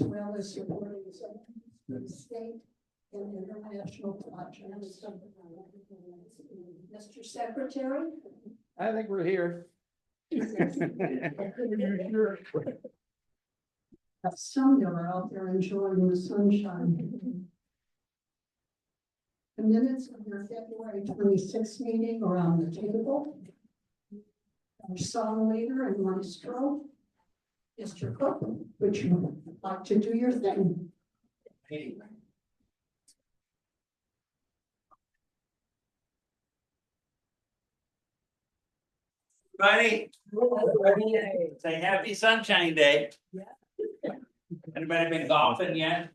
as well as supporting some state and international projects. Mr. Secretary? I think we're here. Some are out there enjoying the sunshine. The minutes of your February 26th meeting are on the table. Our song leader and maestro, Mr. Cook, would you like to do your thing? Buddy, say happy sunshine day. Anybody been golfing yet?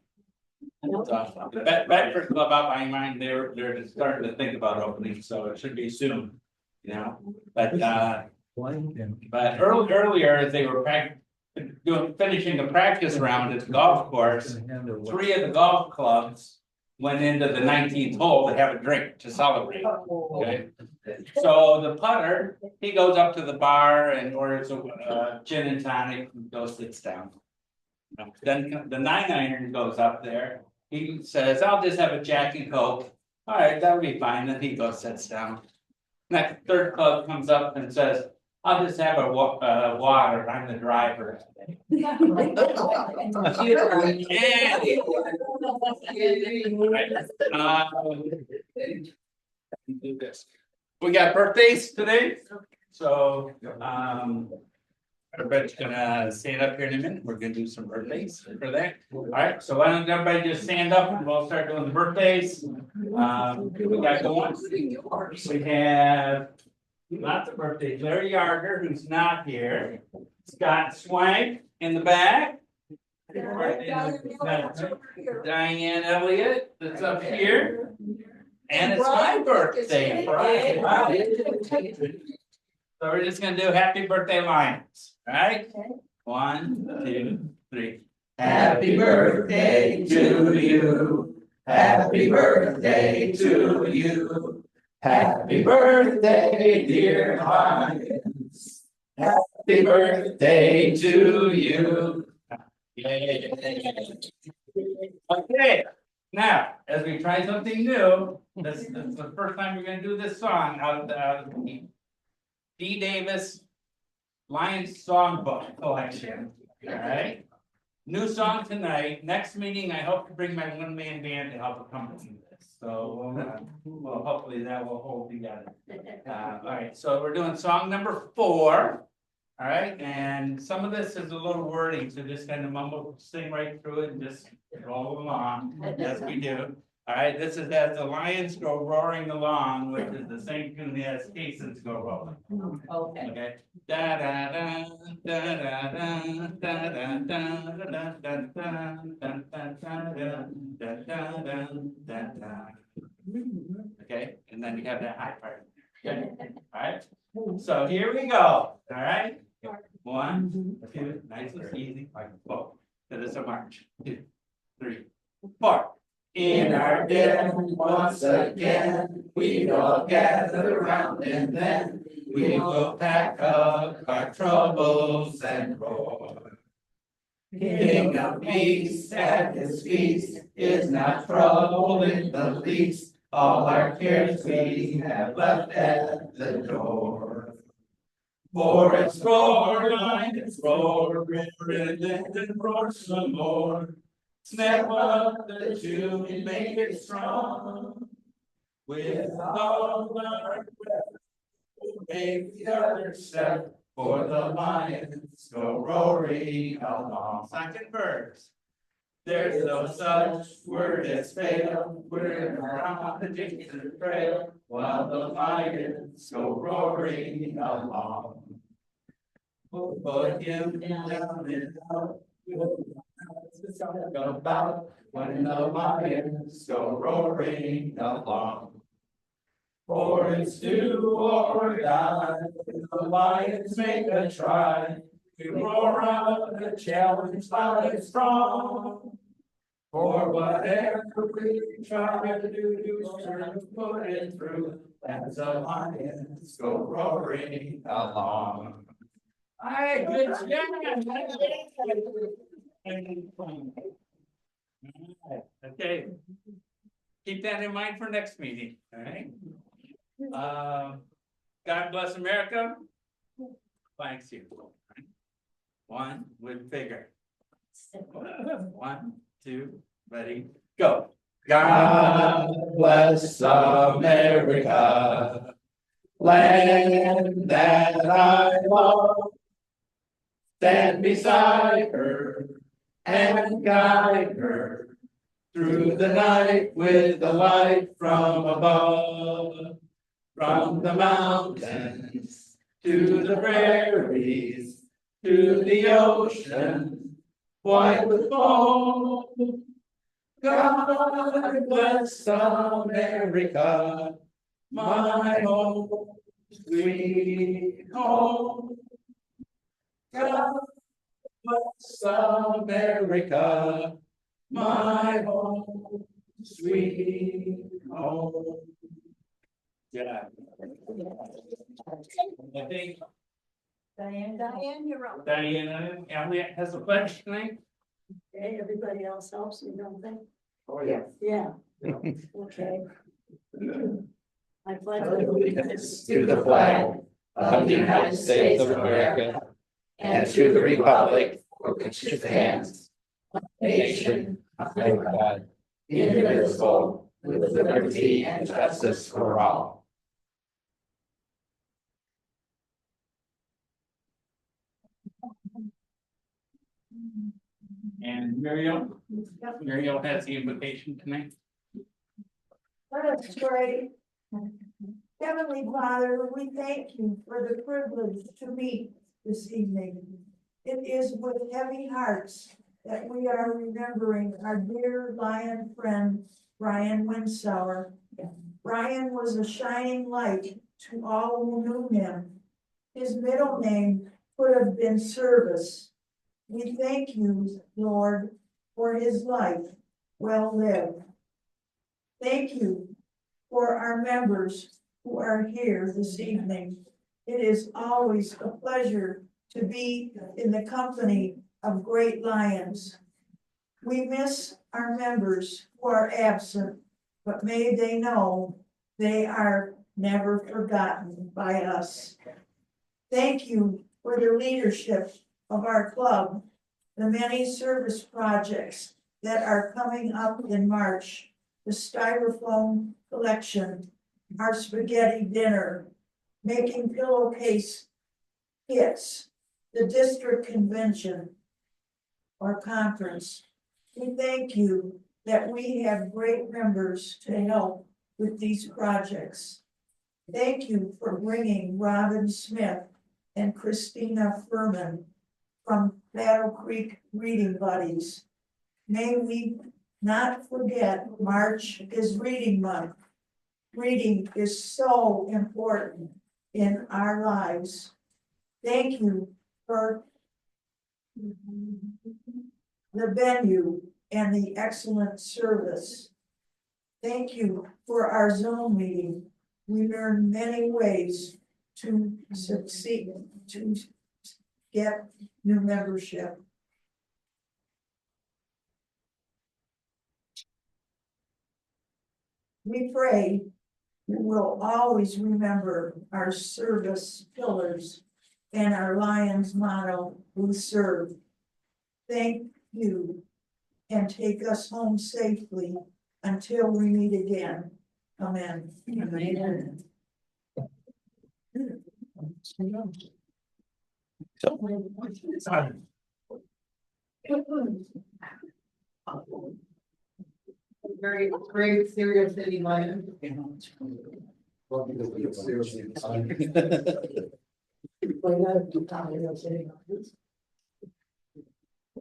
Bedford Club out by mine, they're just starting to think about opening, so it should be soon, you know, but earlier as they were finishing a practice round at the golf course, 3 of the golf clubs went into the 19th hole to have a drink to celebrate. Okay, so the putter, he goes up to the bar and orders a gin and tonic and goes sits down. Then the 9-iron goes up there. He says, "I'll just have a Jack and Coke." All right, that'll be fine. Then he goes sits down. Next 3rd club comes up and says, "I'll just have a water. I'm the driver." Do this. We got birthdays today, so everybody's gonna stand up here in a minute. We're gonna do some birthdays for that. All right, so why don't everybody just stand up and we'll start doing the birthdays. We got going. We have lots of birthdays. Larry Yarger, who's not here. Scott Swank in the back. Diane Elliott, that's up here. And it's my birthday Friday. So we're just gonna do happy birthday lines, all right? 1, 2, 3. Happy birthday to you. Happy birthday to you. Happy birthday, dear Hines. Happy birthday to you. Okay, now, as we try something new, this is the first time we're gonna do this song out of the D. Davis Lions Songbook collection. All right. New song tonight. Next meeting, I hope to bring my 1-man band to help accompany this. So well, hopefully that will hold together. All right. So we're doing song number 4. All right. And some of this is a little wordy, so just kind of mumble, sing right through it, and just roll along as we do. All right, this is as the lions go roaring along, which is the same tune as cases go rolling. Okay. Da da da da da da da da da da da. Okay, and then you have that high part. Okay. All right. So here we go. All right. 1, 2, nice and easy, like 4. That is a march. 2, 3, 4. In our den once again, we all gather round and then we will pack up our troubles and roar. King of peace at his feast is not trouble in the least. All our cares we have left at the door. For it's roar, lions roar, river and roar some more. Snap up the tune and make it strong. With all our breath, make the other step, for the lions go roaring along. Second verse. There's no such word as fail, we're around the Dixon trail, while the lions go roaring along. Put him down and out, about when the lions go roaring along. For it's do or die, the lions make a try. We roar out the challenge loud and strong. For whatever we try to do, to put it through, as the lions go roaring along. All right, good job. Okay. Keep that in mind for next meeting, all right? God bless America. Thanks you. One with figure. 1, 2, ready, go. God bless America, land that I love. Stand beside her and guide her through the night with the light from above. From the mountains to the prairies, to the ocean, white with foam. God bless America, my home, sweet home. God bless America, my home, sweet home. Yeah. I think Diane, you're up. Diana Elliott has a pledge tonight. Okay, everybody else helps, you don't think? Oh, yeah. Yeah. Okay. I pledge Allegiance to the flag of the United States of America and to the republic for which it stands, one nation, under God, indivisible, with liberty and justice for all. And Muriel has the invitation tonight. Let us pray. Heavenly Father, we thank you for the privilege to meet this evening. It is with heavy hearts that we are remembering our dear Lion friend, Brian Winsauer. Brian was a shining light to all who knew him. His middle name could have been Service. We thank you, Lord, for his life well lived. Thank you for our members who are here this evening. It is always a pleasure to be in the company of great lions. We miss our members who are absent, but may they know they are never forgotten by us. Thank you for the leadership of our club, the many service projects that are coming up in March, the styrofoam collection, our spaghetti dinner, making pillowcase kits, the district convention or conference. We thank you that we have great members to help with these projects. Thank you for bringing Robin Smith and Krysthyna Fermin from Battle Creek Reading Buddies. May we not forget March is Reading Month. Reading is so important in our lives. Thank you for the venue and the excellent service. Thank you for our Zoom meeting. We learned many ways to succeed, to get new membership. We pray we will always remember our service pillars and our Lions motto, we serve. Thank you and take us home safely until we meet again. Amen. Amen. Very, very serious city lion.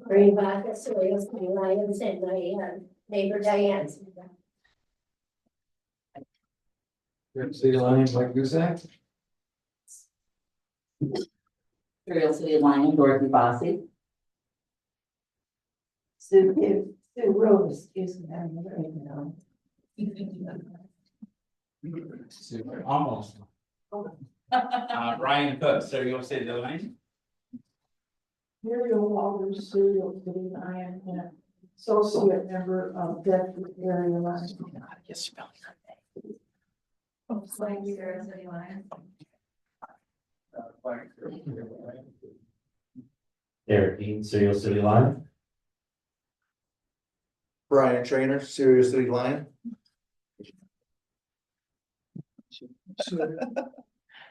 Bring back the soils, my lions and my neighbor Diane. City Lions like Goosack. Imperial City Lion, Dorothy Bossy. Sue Rose, excuse me, I'm not Almost. Brian Cook, so you'll say the line. Muriel Walters, serial city lion, and associate member of Deputy Area Lion. Eric Dean, Serial City Lion. Brian Trainer, Serious City Lion.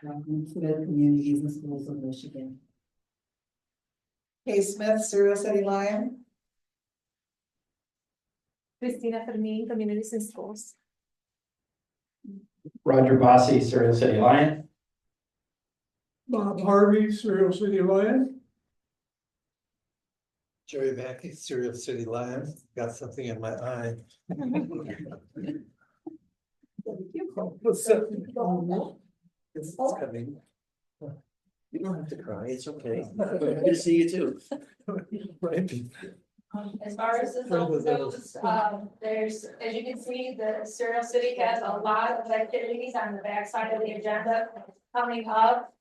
Communities and Schools of Michigan. Kay Smith, Serial City Lion. Krysthyna, Fermin, Communities and Schools. Roger Bossy, Serial City Lion. Bob Harvey, Serial City Lion. Joey Mackey, Serial City Lion, got something in my eye. It's coming. You don't have to cry, it's okay. Good to see you too. Right. As far as the zone goes, there's, as you can see, the Serial City has a lot of activities on the backside of the agenda coming up.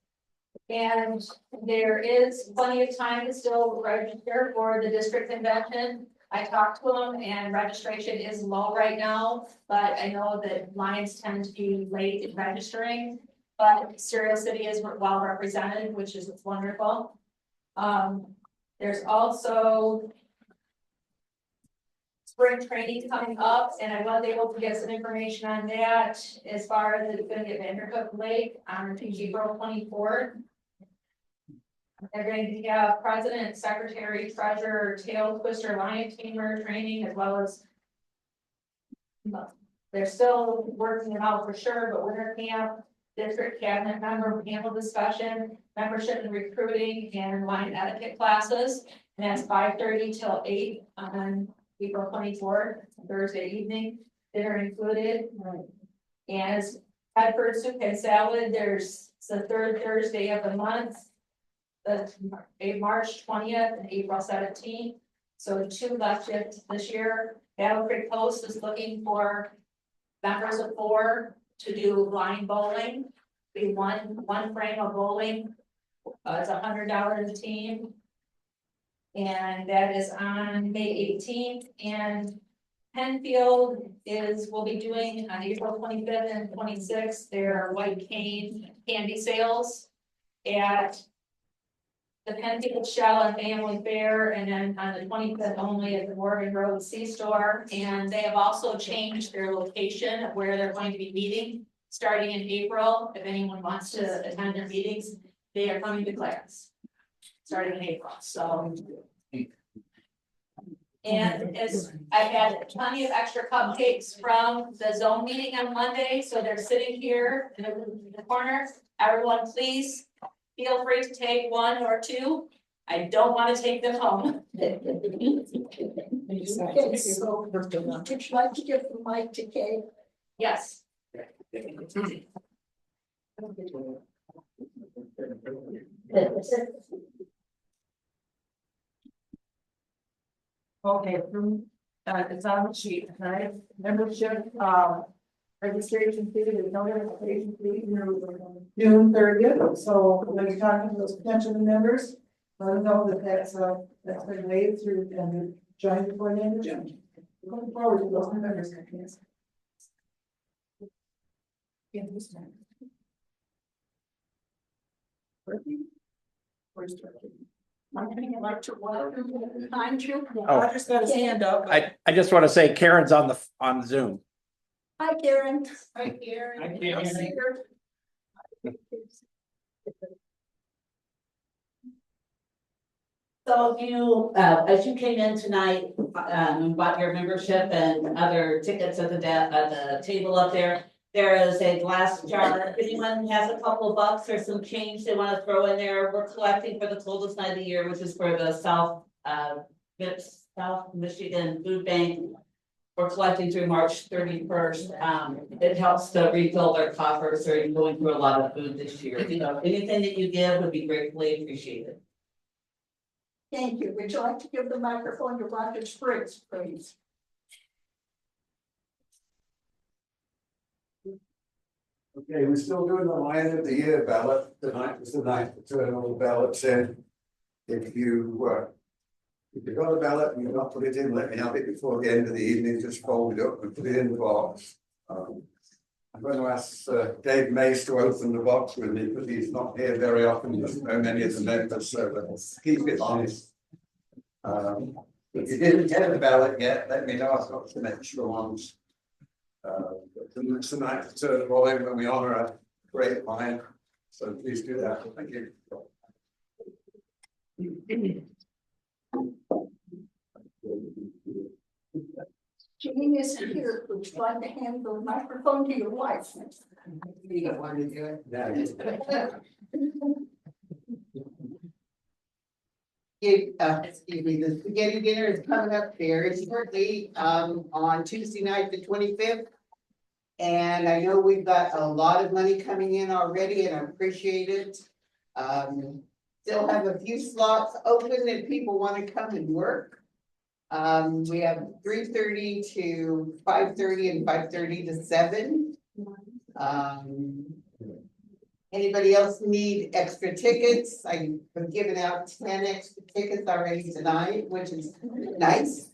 And there is plenty of time to still register for the district convention. I talked to them and registration is low right now, but I know that Lions tend to be late in registering. But Serial City is well represented, which is wonderful. There's also spring training coming up, and I was able to get some information on that as far as it's going to get Vanderhook Lake on April 24th. They're going to have president, secretary, treasurer, tail twister, lion tamer training, as well as they're still working it out for sure, but winter camp, district cabinet member panel discussion, membership and recruiting, and lion etiquette classes. And that's 5:30 till 8 on April 24th, Thursday evening. They're included. And as Bedford soup and salad, there's the third Thursday of the month. March 20th and April 17th. So 2 left shifts this year. Battle Creek Post is looking for members of 4 to do blind bowling. Be one frame of bowling. It's $100 a team. And that is on May 18th. And Penfield will be doing on April 25th and 26th their white cane candy sales at the Penfield Shell and Family Fair, and then on the 25th only at the Morgan Road C-Store. And they have also changed their location of where they're going to be meeting starting in April. If anyone wants to attend their meetings, they are coming to Clara's starting in April. So, and as I had plenty of extra cupcakes from the zone meeting on Monday, so they're sitting here in the corner. Everyone, please feel free to take 1 or 2. I don't want to take them home. Okay, so would you like to give the mic to Kay? Yes. Okay, it's on the sheet, right? Membership, registration fee, there's no registration fee, June 30th, so when you're talking to those potential members, let them know that that's been waived through and join before the end of June. Looking forward to those members. I'd like to welcome behind you. Roger's got his hand up. I just want to say Karen's on Zoom. Hi, Karen. Right here. Hi, Karen. So if you, as you came in tonight, and bought your membership and other tickets at the table up there, there is a glass jar. If anyone has a couple of bucks or some change they want to throw in there, we're collecting for the coldest night of the year, which is for the South Michigan Food Bank. We're collecting through March 31st. It helps to refill their coffers. They're going through a lot of food this year. You know, anything that you give would be gratefully appreciated. Thank you. Would you like to give the microphone to Roger Spriggs, please? Okay, we're still doing the Lion of the Year ballot. Tonight was the night to turn all the ballots in. if you got a ballot and you've not put it in, let me have it before the end of the evening, just fold it up and put it in the box. I'm going to ask Dave Mace to open the box with me, because he's not here very often, there's so many of the members, so let's keep it honest. If you didn't get a ballot yet, let me know, I've got some extra ones. Tonight to turn them all in when we honour a great mind, so please do that, thank you. Jean isn't here, would you like to hand the microphone to your wife? You don't want to do it. Excuse me, the spaghetti dinner is coming up very shortly, on Tuesday night, the 25th. And I know we've got a lot of money coming in already, and I appreciate it. Still have a few slots open if people want to come and work. We have 3:30 to 5:30 and 5:30 to 7. Anybody else need extra tickets? I've given out 10 extra tickets already tonight, which is nice.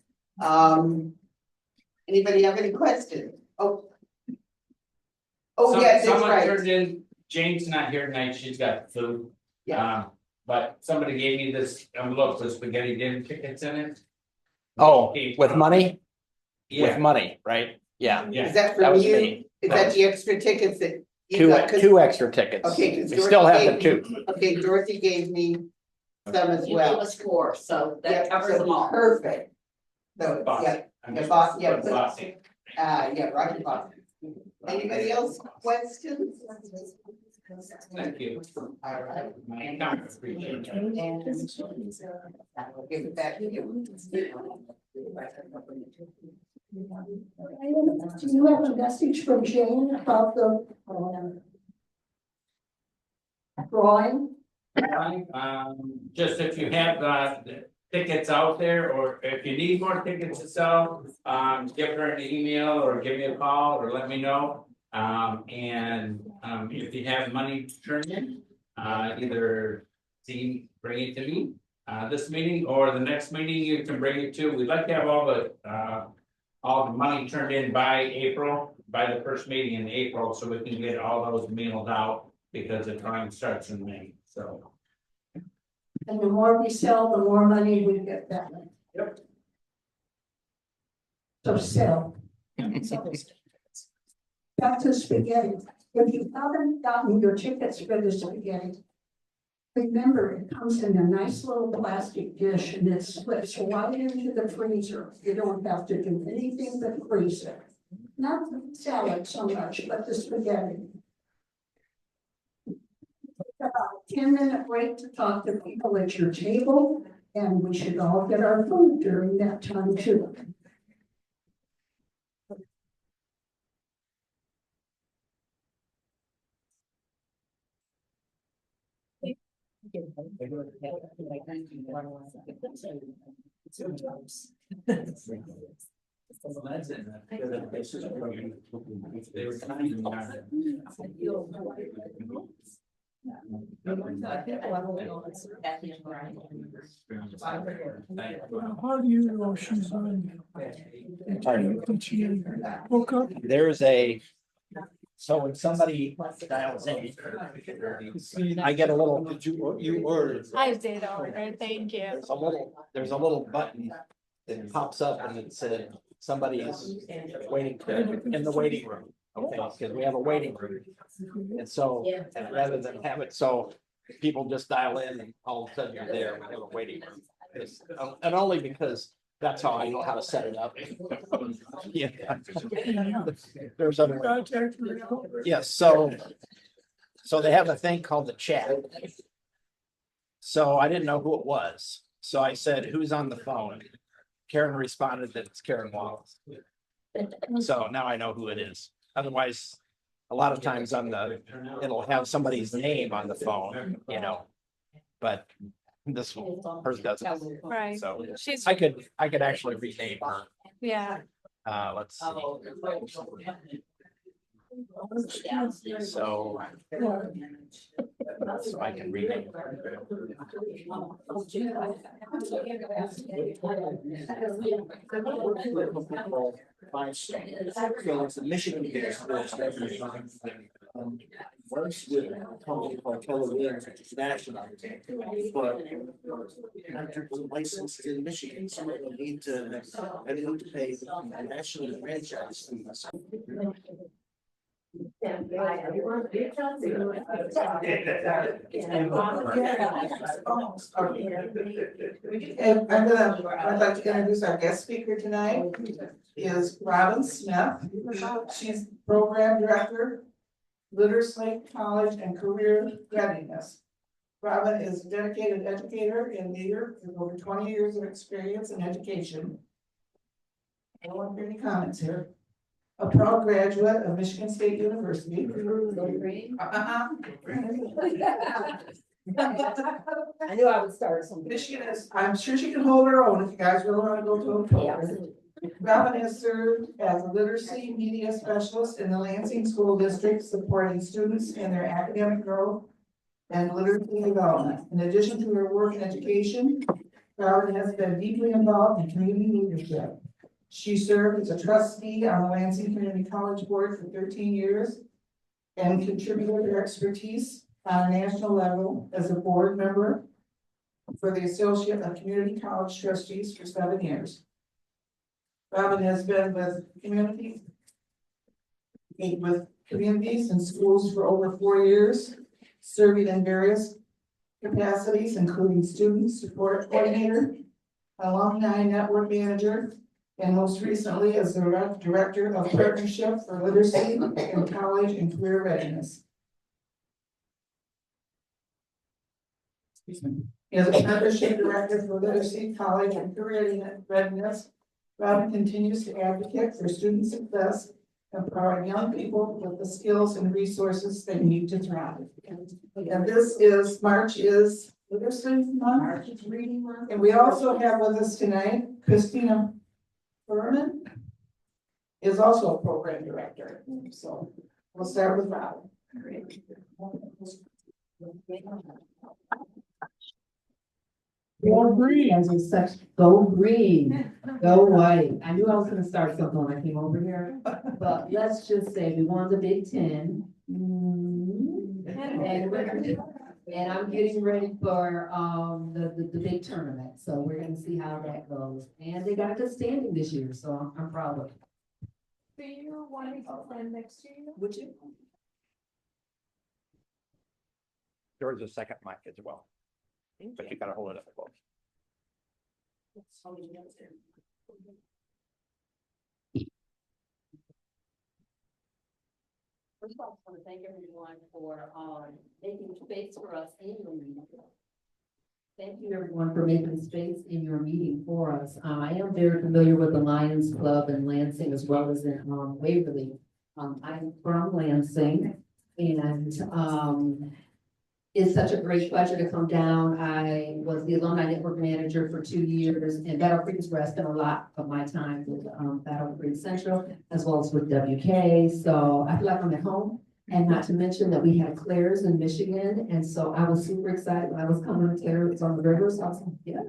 Anybody have any questions? Oh, yes, that's Someone right. turned in, Jane's not here tonight, she's got food. Yeah. But somebody gave me this envelope with spaghetti dinner tickets in it. Oh, with money? With Yeah, money, right? Yeah. yeah. Is that That from was you? me. Is that the extra tickets that you got? 'Cause- Two extra tickets. Okay, 'cause We still have the Dorothy two. Okay, Dorothy gave me some as You gave well. us 4, so Yeah, that covers so them all. Perfect. So, Bossy. yeah, I'm yeah, just boss, yeah, put bossy. yeah, right, boss. Anybody else questions? Thank you. All right. My account appreciate it. I will give it back to you. Do you have a message from Jane about the drawing? Just if you have tickets out there, or if you need more tickets to sell, give her an email or give me a call or let me know. If you have money to turn in, either bring it to me, this meeting or the next meeting, you can bring it to. We'd like to have all the money turned in by April, by the first meeting in April, so we can get all those mailed out, because the drawing starts in May, so. And the more we sell, the more money we get back. Yep. So sell. Back to spaghetti. If you haven't gotten your tickets for the spaghetti, remember, it comes in a nice little plastic dish and it slips right into the freezer. You don't have to do anything but freeze it. Not the salad so much, but the spaghetti. About a 10-minute break to talk to people at your table, and we should all get our food during that time too. They were trying How do you know she's on? There's so when somebody dials in, I get a little, you ordered. I did order, thank you. There's a little button that pops up and it said somebody is waiting in the waiting room. Okay, because we have a waiting room. And so, and rather than have it, so people just dial in and all of a sudden you're there, we have a waiting room. And only because that's how I know how to set it up. Yeah. There's other. Yes, so they have a thing called the chat. So I didn't know who it was. So I said, who's on the phone? Karen responded that it's Karen Wallace. So now I know who it is. Otherwise, a lot of times it'll have somebody's name on the phone, but this one, hers doesn't. Right. So She's, I could actually rename her. yeah. Let's see. So So I can read it. So it's a Michigan based school. Works with a company called Television, which is national. But I'm licensed in Michigan, so I don't need to, I need to pay a national franchise fees. I'd like to introduce our guest speaker tonight, is Robin Smith. She's Program Director, Literacy, College and Career Readiness. Robin is a dedicated educator and leader with over 20 years of experience in education. I don't want to hear any comments here. A proud graduate of Michigan State University. I knew I would start something. Michigan is, I'm sure she can hold her own if you guys really want to go to a program. Robin has served as a literacy media specialist in the Lansing School District, supporting students in their academic growth and literacy development. In addition to her work in education, Robin has been deeply involved in community leadership. She served as a trustee on the Lansing Community College Board for 13 years and contributed her expertise on a national level as a board member for the Associate of Community College Trustees for 7 years. Robin has been with communities and schools for over 4 years, serving in various capacities, including student support coordinator, alumni network manager, and most recently as the director of partnership for literacy in college and career readiness. As a partnership director for literacy, college and career readiness, Robin continues to advocate for student success and provide young people with the skills and resources they need to thrive. And this is, March is Literacy Month. March is Reading Month. And we also have with us tonight, Krysthyna Fermin is also a program director. So we'll start with Robin. Go green. As a such, go green, go white. I knew I was gonna start something when I came over here, but let's just say we won the Big Ten. And I'm getting ready for, the big tournament, so we're gonna see how that goes. And they got a good standing this year, so I'm proud of it. Do you want me to plan next year? Would you? There's a second mic as well, but you gotta hold it up close. First of all, I want to thank everyone for, making space for us in your meeting. Thank you everyone for making space in your meeting for us. I am very familiar with the Lions Club in Lansing as well as in, Waverly. I'm from Lansing and, it's such a great pleasure to come down. I was the alumni network manager for 2 years, and Battle Creek is where I spent a lot of my time with Battle Creek Central as well as with WK. So I feel like I'm at home, and not to mention that we had Claire's in Michigan, and so I was super excited when I was coming to Claire. It's on the river, so I was like, yes.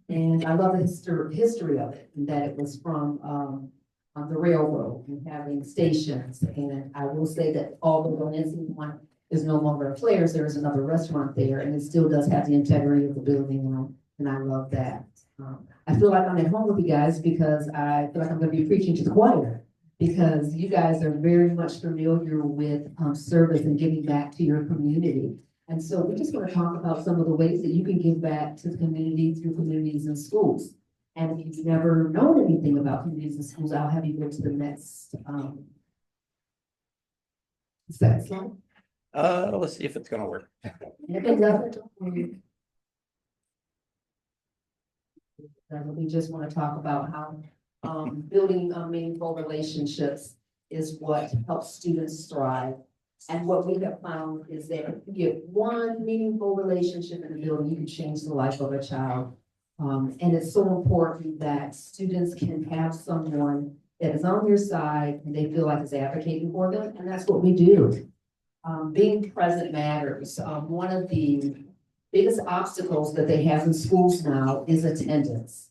And I love the history of it, and that it was from on the railroad and having stations. And I will say that although the Lansing one is no longer a Claire's, there is another restaurant there, and it still does have the integrity of the building, and I love that. I feel like I'm at home with you guys because I feel like I'm gonna be preaching to the choir, because you guys are very much familiar with service and giving back to your community. And so we just want to talk about some of the ways that you can give back to the community through communities and schools. And if you've never known anything about communities and schools, I'll have you go to the next slide. Let's see if it's gonna work. We just want to talk about how building meaningful relationships is what helps students thrive. And what we have found is that if you get one meaningful relationship in the building, you can change the life of a child. And it's so important that students can have someone that is on their side and they feel like is advocating for them, and that's what we do. Being present matters. One of the biggest obstacles that they have in schools now is attendance.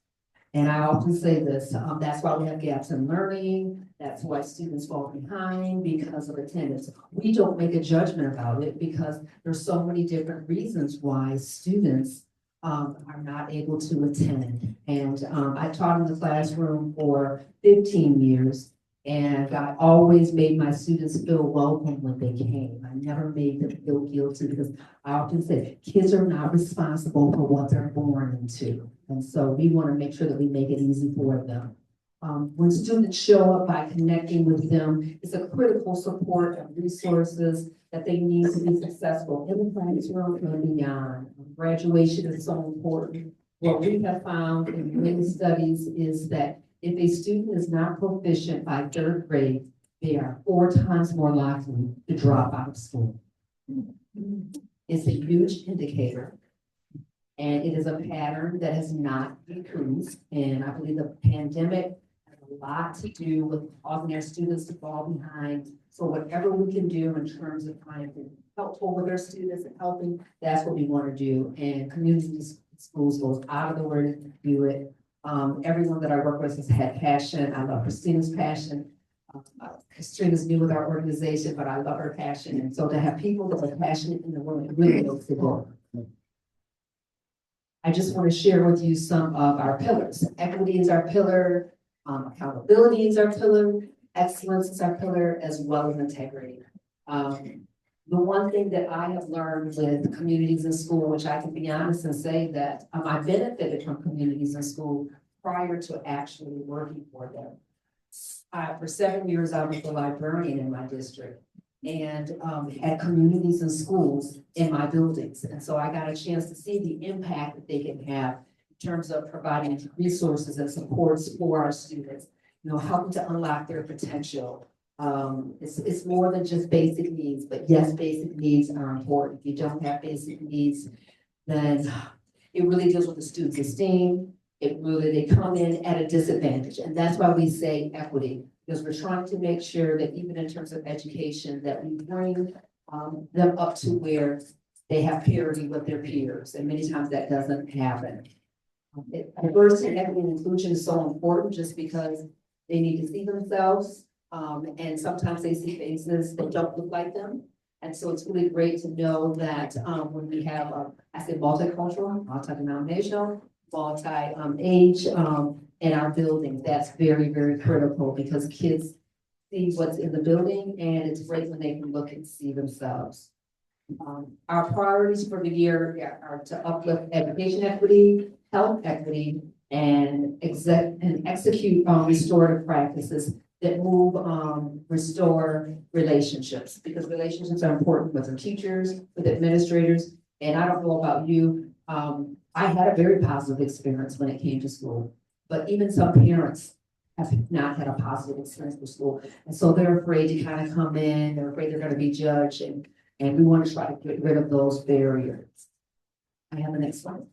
And I often say this, that's why we have gaps in learning, that's why students fall behind because of attendance. We don't make a judgment about it because there's so many different reasons why students are not able to attend. And I taught in the classroom for 15 years. And I always made my students feel welcome when they came. I never made them feel guilty because I often say kids are not responsible for what they're born into. And so we want to make sure that we make it easy for them. When students show up by connecting with them, it's a critical support and resources that they need to be successful in the classroom and beyond. Graduation is so important. What we have found in many studies is that if a student is not proficient by 3rd grade, they are 4 times more likely to drop out of school. It's a huge indicator. And it is a pattern that has not decreased. And I believe the pandemic has a lot to do with causing our students to fall behind. So whatever we can do in terms of trying to be helpful with our students and helping, that's what we want to do. And community schools goes out of the way to do it. Everyone that I work with has had passion. I love Krysthyna's passion. Krysthyna's new with our organization, but I love her passion. And so to have people that are passionate in the room, it really makes it work. I just want to share with you some of our pillars. Equity is our pillar, accountability is our pillar, excellence is our pillar, as well as integrity. The one thing that I have learned with communities in school, which I can be honest and say that I benefited from communities in school prior to actually working for them. For 7 years, I was the librarian in my district and had communities and schools in my buildings. And so I got a chance to see the impact that they can have in terms of providing resources and supports for our students, you know, helping to unlock their potential. It's more than just basic needs, but yes, basic needs are important. If you don't have basic needs, then it really deals with the student's esteem. They come in at a disadvantage. And that's why we say equity, because we're trying to make sure that even in terms of education, that we bring them up to where they have parity with their peers. And many times that doesn't happen. Diversity, equity, and inclusion is so important just because they need to see themselves. And sometimes they see faces that don't look like them. And so it's really great to know that when we have, I say multicultural, multi-denominational, multi-age in our building, that's very, very critical because kids see what's in the building and it's great when they can look and see themselves. Our priorities for the year are to uplift education equity, health equity, and execute restorative practices that restore relationships, because relationships are important with our teachers, with administrators. And I don't know about you, I had a very positive experience when it came to school, but even some parents have not had a positive experience with school. And so they're afraid to kind of come in, they're afraid they're going to be judged, and we want to try to get rid of those barriers. I have the next slide.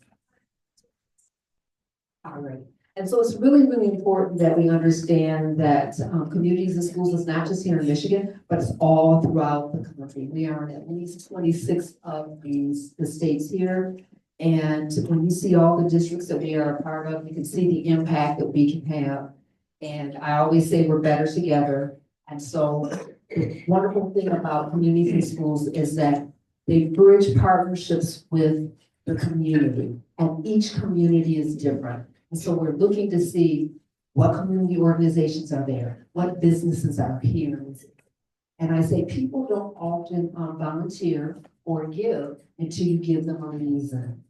All right. And so it's really, really important that we understand that communities and schools is not just here in Michigan, but it's all throughout the country. We are in at least 26 of the states here. And when you see all the districts that we are a part of, you can see the impact that we can have. And I always say we're better together. And so the wonderful thing about communities and schools is that they bridge partnerships with the community, and each community is different. And so we're looking to see what community organizations are there, what businesses are here. And I say people don't often volunteer or give until you give them a reason.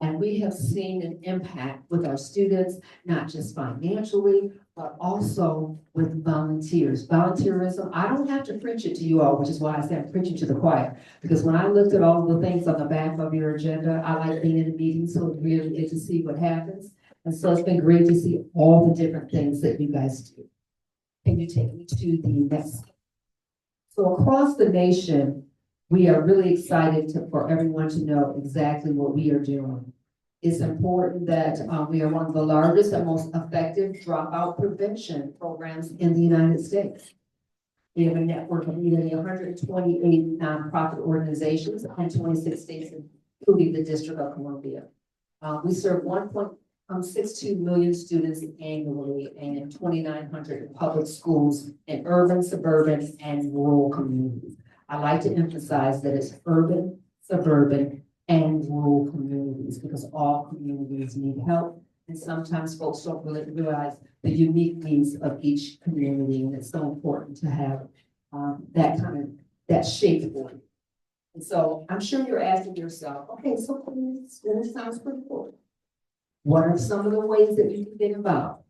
And we have seen an impact with our students, not just financially, but also with volunteers. Volunteerism, I don't have to preach it to you all, which is why I say I'm preaching to the choir. Because when I looked at all the things on the back of your agenda, I like being in the meeting, so it's really good to see what happens. And so it's been great to see all the different things that you guys do. Can you take me to the next? So across the nation, we are really excited for everyone to know exactly what we are doing. It's important that we are one of the largest and most effective dropout prevention programs in the United States. We have a network of nearly 128 nonprofit organizations and 26 states, including the District of Columbia. We serve 1.62 million students annually and 2,900 public schools in urban, suburban, and rural communities. I like to emphasize that it's urban, suburban, and rural communities because all communities need help. And sometimes folks don't really realize the unique needs of each community, and it's so important to have that shape for it. And so I'm sure you're asking yourself, okay, so this sounds pretty cool. What are some of the ways that you can get involved?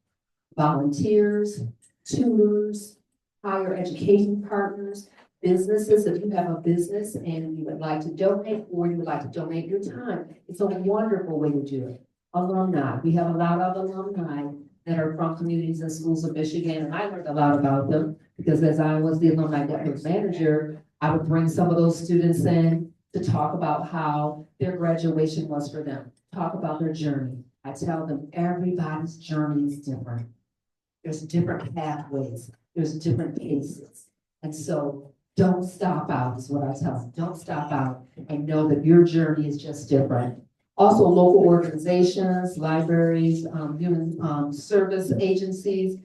Volunteers, tutors, higher education partners, businesses. If you have a business and you would like to donate, or you would like to donate your time, it's a wonderful way to do it. Alumni, we have a lot of alumni that are from communities and schools of Michigan, and I learned a lot about them because as I was the alumni network manager, I would bring some of those students in to talk about how their graduation was for them, talk about their journey. I tell them everybody's journey is different. There's different pathways, there's different paces. And so don't stop out is what I tell them. Don't stop out and know that your journey is just different. Also, local organizations, libraries, human service agencies,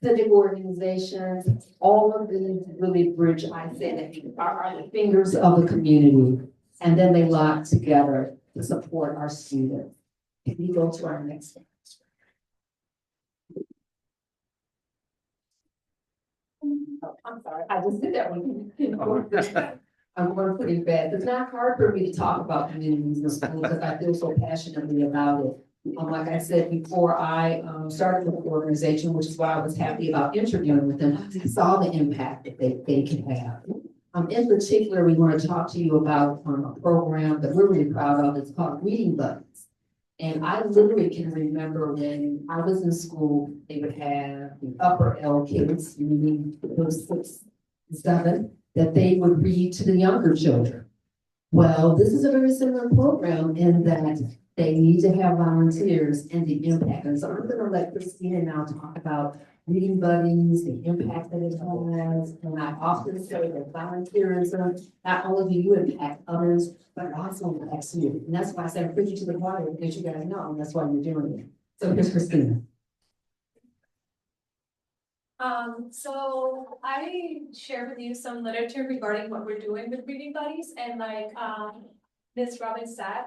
civic organizations, all of these really bridge, I say, that are the fingers of the community. And then they lock together to support our students. Can you go to our next slide? Oh, I'm sorry, I just did that one. I'm going pretty fast. It's not hard for me to talk about communities and schools because I feel so passionately about it. Like I said before, I started with the organization, which is why I was happy about interviewing with them. I saw the impact that they can have. In particular, we want to talk to you about a program that we're really proud of. It's called Reading Buddies. And I literally can remember when I was in school, they would have the upper L kids, meaning those 6, 7, that they would read to the younger children. Well, this is a very similar program in that they need to have volunteers and the impact. And so I'm gonna let Krysthyna now talk about Reading Buddies, the impact that it has. And I often say that volunteerism, not only do you impact others, but it also impacts you. And that's why I said bring you to the water, because you guys know, and that's why you're doing it. So here's Krysthyna. So I share with you some literature regarding what we're doing with Reading Buddies, and like Ms. Robin said,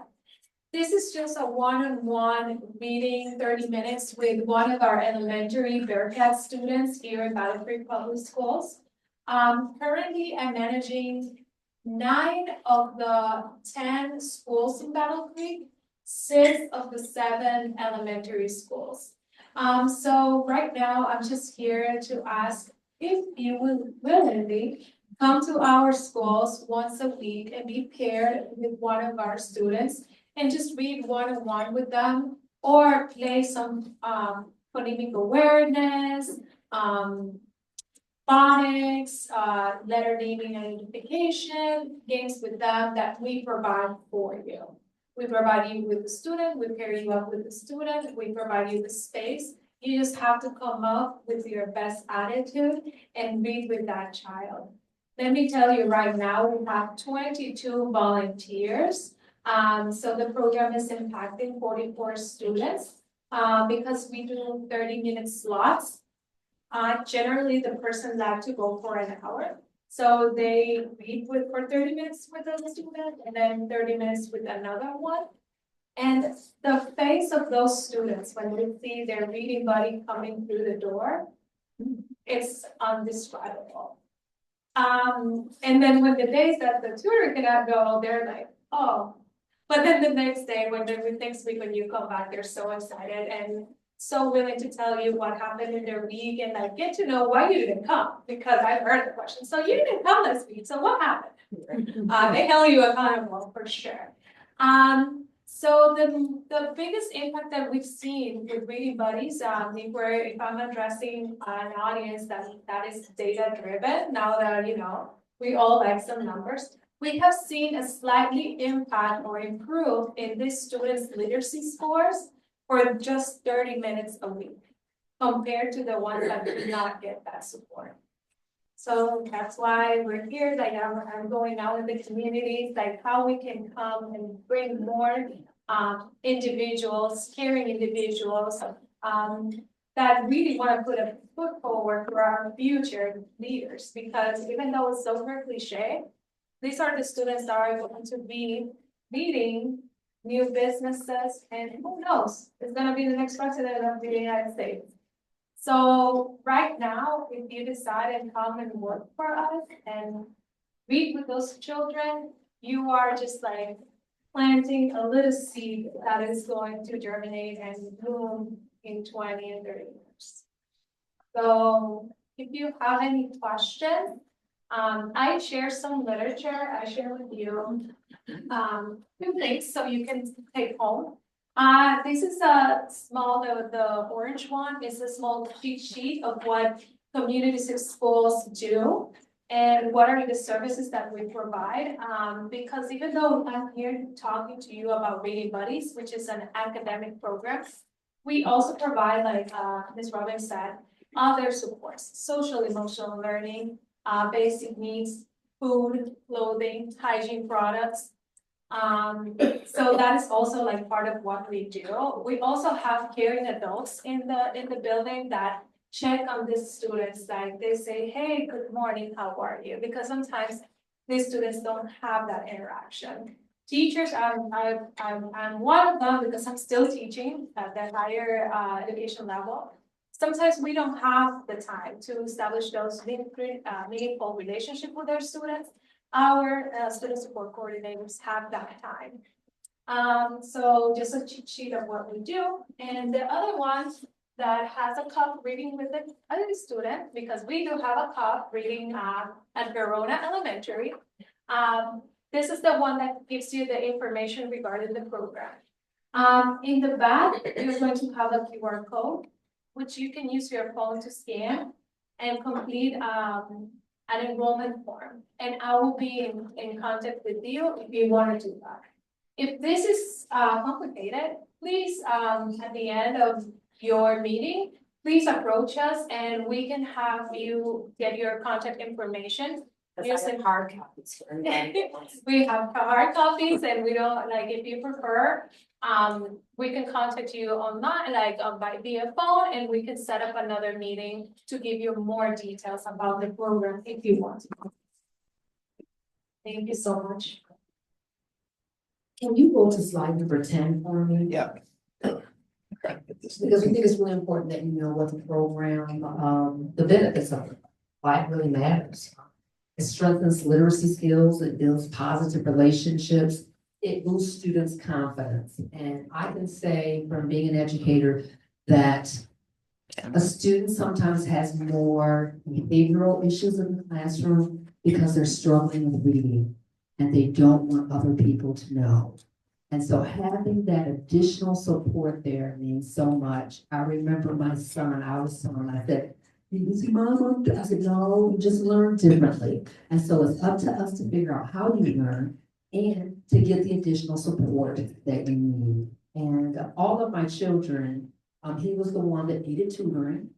this is just a one-on-one reading 30 minutes with one of our elementary Bearcat students here in Battle Creek Public Schools. Currently I'm managing 9 of the 10 schools in Battle Creek, 6 of the 7 elementary schools. So right now, I'm just here to ask if you will willingly come to our schools once a week and be paired with one of our students and just read one-on-one with them, or play some phonemic awareness, phonics, letter naming and identification, games with them that we provide for you. We provide you with the student, we pair you up with the student, we provide you the space. You just have to come up with your best attitude and read with that child. Let me tell you right now, we have 22 volunteers. So the program is impacting 44 students because we do 30-minute slots. Generally, the person likes to go for an hour. So they read for 30 minutes with a student and then 30 minutes with another one. And the face of those students, when they see their reading buddy coming through the door, it's undescribable. And then when the days that the tutor cannot go, they're like, oh. But then the next day, next week when you come back, they're so excited and so willing to tell you what happened in their week and like get to know why you didn't come, because I've heard the question. So you didn't come this week, so what happened? They held you accountable for sure. So the biggest impact that we've seen with Reading Buddies, if I'm addressing an audience that is data driven, now that we all like some numbers, we have seen a slightly impact or improve in these students' literacy scores for just 30 minutes a week, compared to the ones that did not get that support. So that's why we're here, like I'm going out in the communities, like how we can come and bring more individuals, caring individuals, that really want to put a foot forward for our future leaders, because even though it's so very cliche, these are the students that are going to be leading new businesses, and who knows, it's gonna be the next president of the United States. So right now, if you decide and come and work for us and read with those children, you are just like planting a little seed that is going to germinate and bloom in 20 and 30 years. So if you have any questions, I share some literature, I share with you few things so you can take home. This is a small, the orange one is a small cheat sheet of what community schools do and what are the services that we provide. Because even though I'm here talking to you about Reading Buddies, which is an academic program, we also provide, like Ms. Robbins said, other supports, social emotional learning, basic needs, food, clothing, hygiene products. So that is also like part of what we do. We also have caring adults in the building that check on the students, like they say, hey, good morning, how are you? Because sometimes these students don't have that interaction. Teachers, I'm one of them because I'm still teaching at the higher education level. Sometimes we don't have the time to establish those meaningful relationships with our students. Our student support coordinators have that time. So just a cheat sheet of what we do. And the other one that has a cup reading with the other student, because we do have a cup reading at Verona Elementary. This is the one that gives you the information regarding the program. In the back, you're going to have a QR code, which you can use your phone to scan and complete an enrollment form, and I will be in contact with you if you want to do that. If this is complicated, please, at the end of your meeting, please approach us and we can have you get your contact information. Using hard copies. We have hard copies, and we don't, like, if you prefer, we can contact you online, like via phone, and we can set up another meeting to give you more details about the program if you want. Thank you so much. Can you go to slide number 10 for me? Yeah. Because we think it's really important that you know what the program, the benefits of it, why it really matters. It strengthens literacy skills, it builds positive relationships, it boosts students' confidence. And I can say from being an educator that a student sometimes has more behavioral issues in the classroom because they're struggling with reading and they don't want other people to know. And so having that additional support there means so much. I remember my son, I said, you see, Mama? I said, no, you just learn differently. And so it's up to us to figure out how you learn and to get the additional support that you need. And all of my children, he was the one that needed tutoring.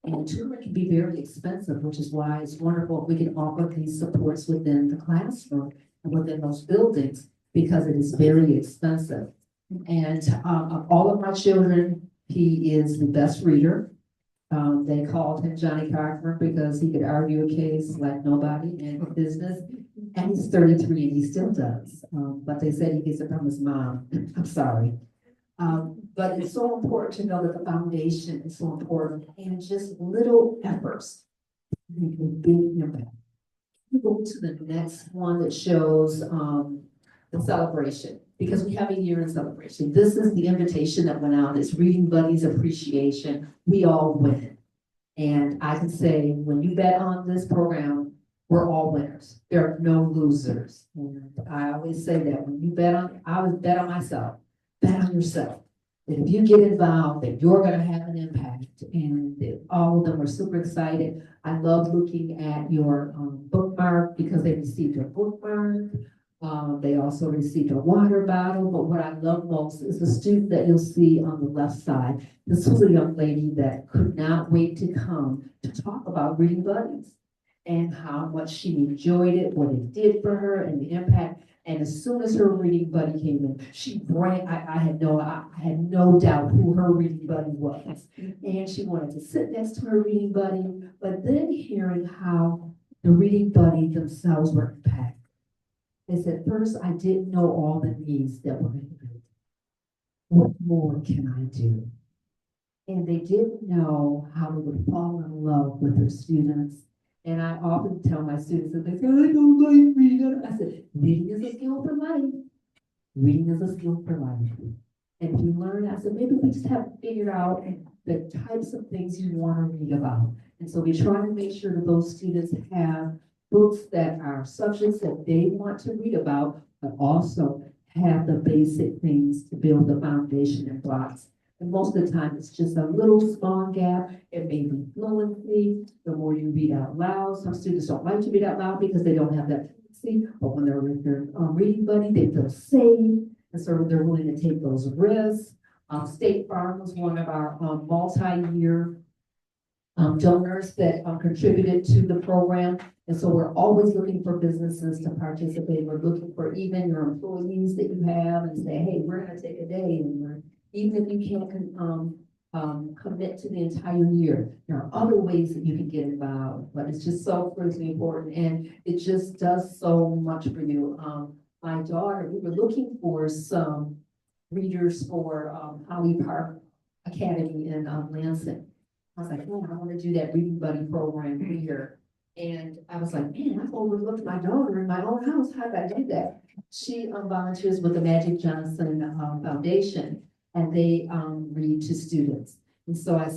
And tutoring can be very expensive, which is why it's wonderful if we can offer these supports within the classroom and within those buildings, because it is very expensive. And of all of my children, he is the best reader. They called him Johnny Carver because he could argue a case like nobody in business. And he's 33 and he still does. But they said he gets it from his mom. I'm sorry. But it's so important to know that the foundation is so important, and just little efforts make a big impact. We go to the next one that shows the celebration, because we have a year in celebration. This is the invitation that went out. It's Reading Buddies Appreciation. We all win. And I can say, when you bet on this program, we're all winners. There are no losers. And I always say that when you bet on, I always bet on myself. Bet on yourself. That if you get involved, that you're going to have an impact. And all of them are super excited. I love looking at your bookmark, because they received a bookmark. They also received a water bottle, but what I love most is the student that you'll see on the left side. This was a young lady that could not wait to come to talk about Reading Buddies. and how much she enjoyed it, what it did for her and the impact. And as soon as her reading buddy came in, she ran, I had no doubt who her reading buddy was. And she wanted to sit next to her reading buddy, but then hearing how the reading buddy themselves were impacted. They said, first, I didn't know all the needs that were in it. What more can I do? And they didn't know how they would fall in love with their students. And I often tell my students that they say, I don't like reading. I said, reading is a skill for life. Reading is a skill for life. And if you learn, I said, maybe we just haven't figured out the types of things you want to read about. And so we try to make sure that those students have books that are subjects that they want to read about, but also have the basic things to build the foundation and blocks. And most of the time, it's just a little small gap. It may be fluency. The more you read out loud, some students don't like to read out loud because they don't have that tendency. But when they're with their reading buddy, they feel safe, and so they're willing to take those risks. State Farm was one of our multi-year donors that contributed to the program. And so we're always looking for businesses to participate. We're looking for even your employees that you have and say, hey, we're going to take a day, and even if you can't commit to the entire year, there are other ways that you can get involved, but it's just so critically important, and it just does so much for you. My daughter, we were looking for some readers for Holly Park Academy in Lansing. I was like, oh, I want to do that reading buddy program here. And I was like, man, I've overlooked my daughter in my own house. How did I do that? She volunteers with the Magic Johnson Foundation, and they read to students. And so I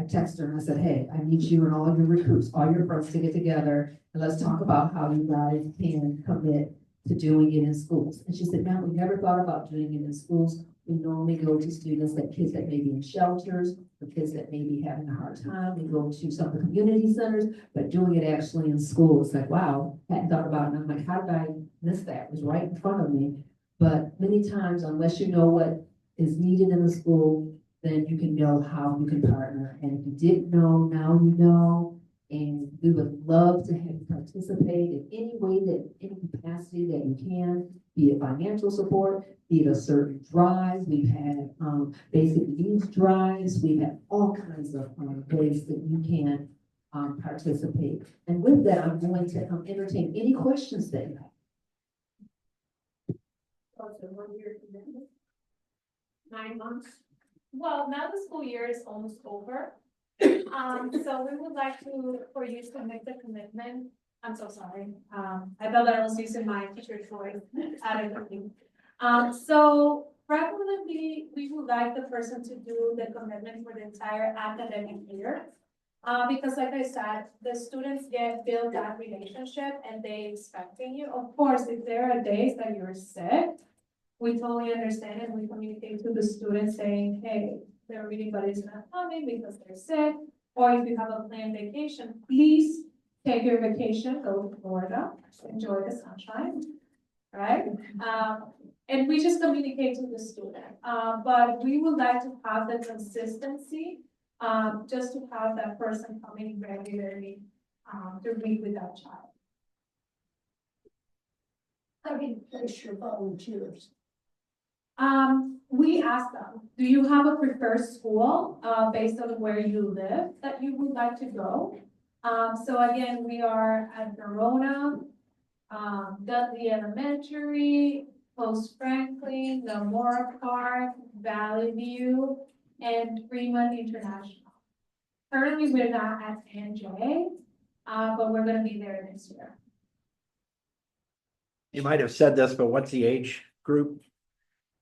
texted her and I said, hey, I need you and all your recruits, all your friends to get together, and let's talk about how you guys can commit to doing it in schools. And she said, no, we never thought about doing it in schools. We normally go to students, like kids that may be in shelters, or kids that may be having a hard time. We go to some of the community centers, but doing it actually in school, it's like, wow, hadn't thought about it. And I'm like, how did I miss that? It was right in front of me. But many times, unless you know what is needed in the school, then you can know how you can partner. And if you didn't know, now you know. And we would love to have you participate in any way that, any capacity that you can, be it financial support, be it a certain drive. We've had basic needs drives. We've had all kinds of ways that you can participate. And with that, I'm going to entertain any questions that you have. Also, 1 year commitment. 9 months. Well, now the school year is almost over. So we would like for you to make the commitment. I'm so sorry. I thought that I was using my teacher's voice adequately. So preferably, we would like the person to do the commitment for the entire academic year. Because like I said, the students build that relationship and they expecting you. Of course, if there are days that you're sick, we totally understand and we communicate to the students saying, hey, their reading buddy is not coming because they're sick. Or if you have a planned vacation, please take your vacation, go to Florida, enjoy the sunshine, right? And we just communicate to the student. But we would like to have the consistency, just to have that person coming regularly to read with that child. How do you place your volunteers? We ask them, do you have a preferred school, based on where you live that you would like to go? So again, we are at Verona, Dudley Elementary, Post Franklin, Namora Park, Valley View, and Fremont International. Currently, we're not at NJ, but we're gonna be there this year. You might have said this, but what's the age group?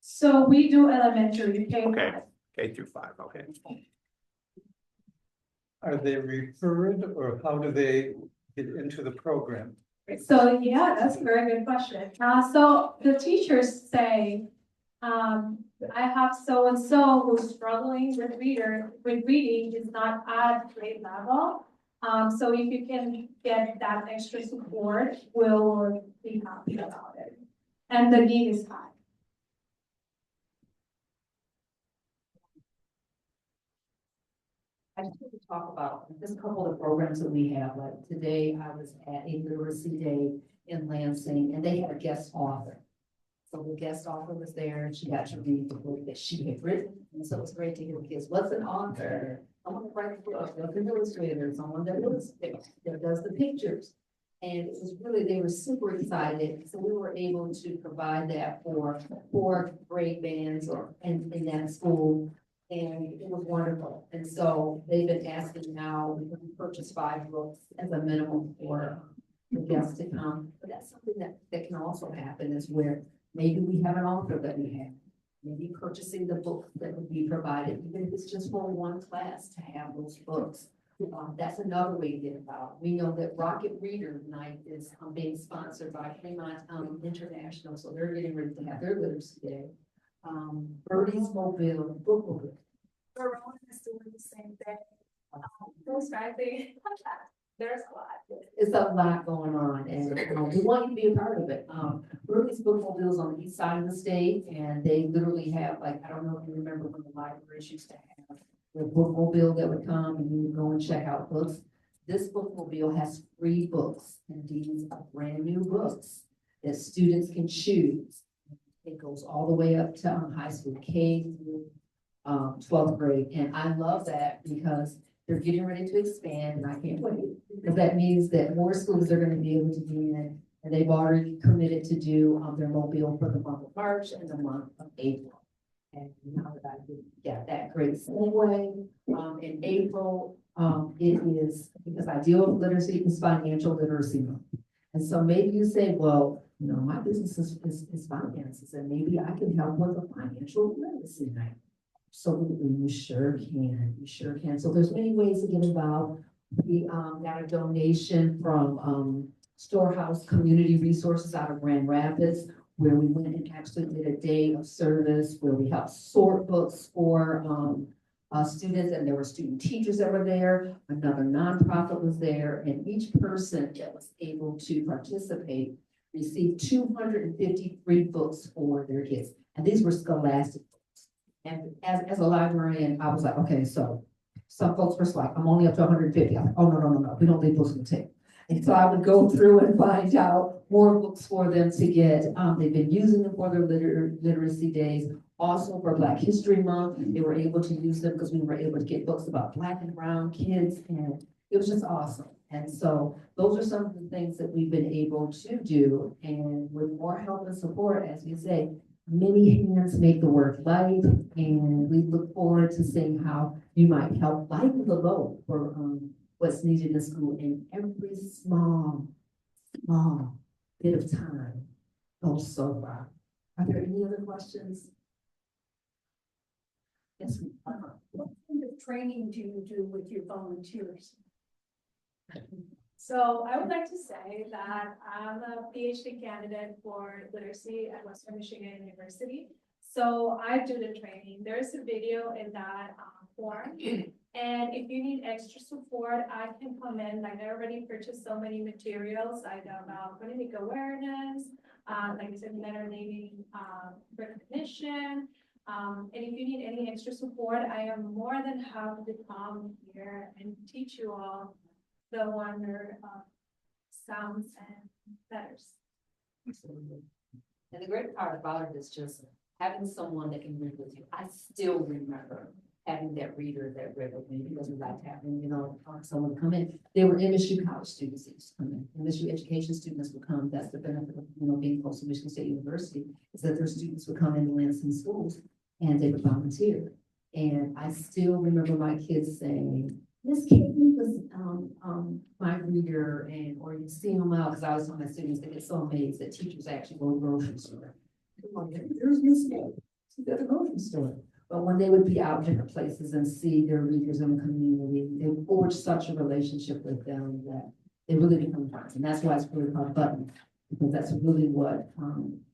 So we do elementary, K-5. Okay. K through 5, okay. Are they referred, or how do they get into the program? So yeah, that's a very good question. So the teachers say, I have so-and-so who's struggling with reading is not at grade level. So if you can get that extra support, we'll be happy about it. And the need is high. I just want to talk about just a couple of the programs that we have, like today I was at a literacy day in Lansing and they had a guest author. So the guest author was there and she got to read the book that she had written. And so it was great to hear the kids, what's an author? Someone that writes books, what's an illustrator, someone that does the pictures. And it was really, they were super excited. So we were able to provide that for 4 grade bands or in that school. And it was wonderful. And so they've been asking now, we can purchase 5 books as a minimum for the guests to come. But that's something that can also happen is where maybe we have an author that we have. Maybe purchasing the book that would be provided, even if it's just for 1 class to have those books. That's another way to get about. We know that Rocket Reader Night is being sponsored by Fremont International, so they're getting ready to have their literacy day. Birdie's Mobile Book Award. Verona is doing the same thing. Most likely, there's a lot. It's a lot going on, and we want you to be a part of it. Birdie's Book Mobile is on the east side of the state, and they literally have, like, I don't know if you remember when the libraries used to have the bookmobile that would come and you would go and check out books. This bookmobile has free books, and these are brand new books that students can choose. It goes all the way up to high school, K through 12th grade. And I love that because they're getting ready to expand and I can't wait. Because that means that more schools are going to be able to do it. And they've already committed to do their mobile for the month of March and the month of April. And now that I get that great segue, in April, it is, because I deal with literacy, is financial literacy month. And so maybe you say, well, you know, my business is finances, and maybe I can help with a financial literacy night. Absolutely, you sure can. You sure can. So there's many ways to get involved. We got a donation from Storehouse Community Resources out of Grand Rapids, where we went and actually did a day of service where we helped sort books for students, and there were student teachers that were there. Another nonprofit was there, and each person that was able to participate received 253 books for their kids. And these were scholastic books. And as a librarian, I was like, okay, so some folks were like, I'm only up to 150. I'm like, oh, no, we don't leave books on the table. And so I would go through and find out more books for them to get. They've been using them for their literacy days. Also for Black History Month, they were able to use them because we were able to get books about Black and brown kids, and it was just awesome. And so those are some of the things that we've been able to do. And with more help and support, as we say, many hands make the work light. And we look forward to seeing how you might help lighten the load for what's needed in school. And every small bit of time goes so far. Are there any other questions? Yes. What kind of training do you do with your volunteers? So I would like to say that I'm a PhD candidate for literacy at Western Michigan University. So I do the training. There's a video in that form. And if you need extra support, I can come in. Like I already purchased so many materials, like about phonemic awareness, like I said, letter naming recognition. And if you need any extra support, I am more than happy to come here and teach you all the wonder of sounds and letters. And the great part about it is just having someone that can read with you. I still remember having that reader that read with me because we liked having, someone come in. They were MSU college students that used to come in. MSU education students would come. That's the benefit of, being close to Michigan State University, is that their students would come into Lansing schools and they would volunteer. And I still remember my kids saying, Miss Katie was my reader, or you see them out, because I was telling my students, they get so amazed that teachers actually go to the grocery store. There's Miss Katie, she's at the grocery store. But when they would be out in different places and see their readers in the community, they would forge such a relationship with them that they really become friends. And that's why it's really called Button, because that's really what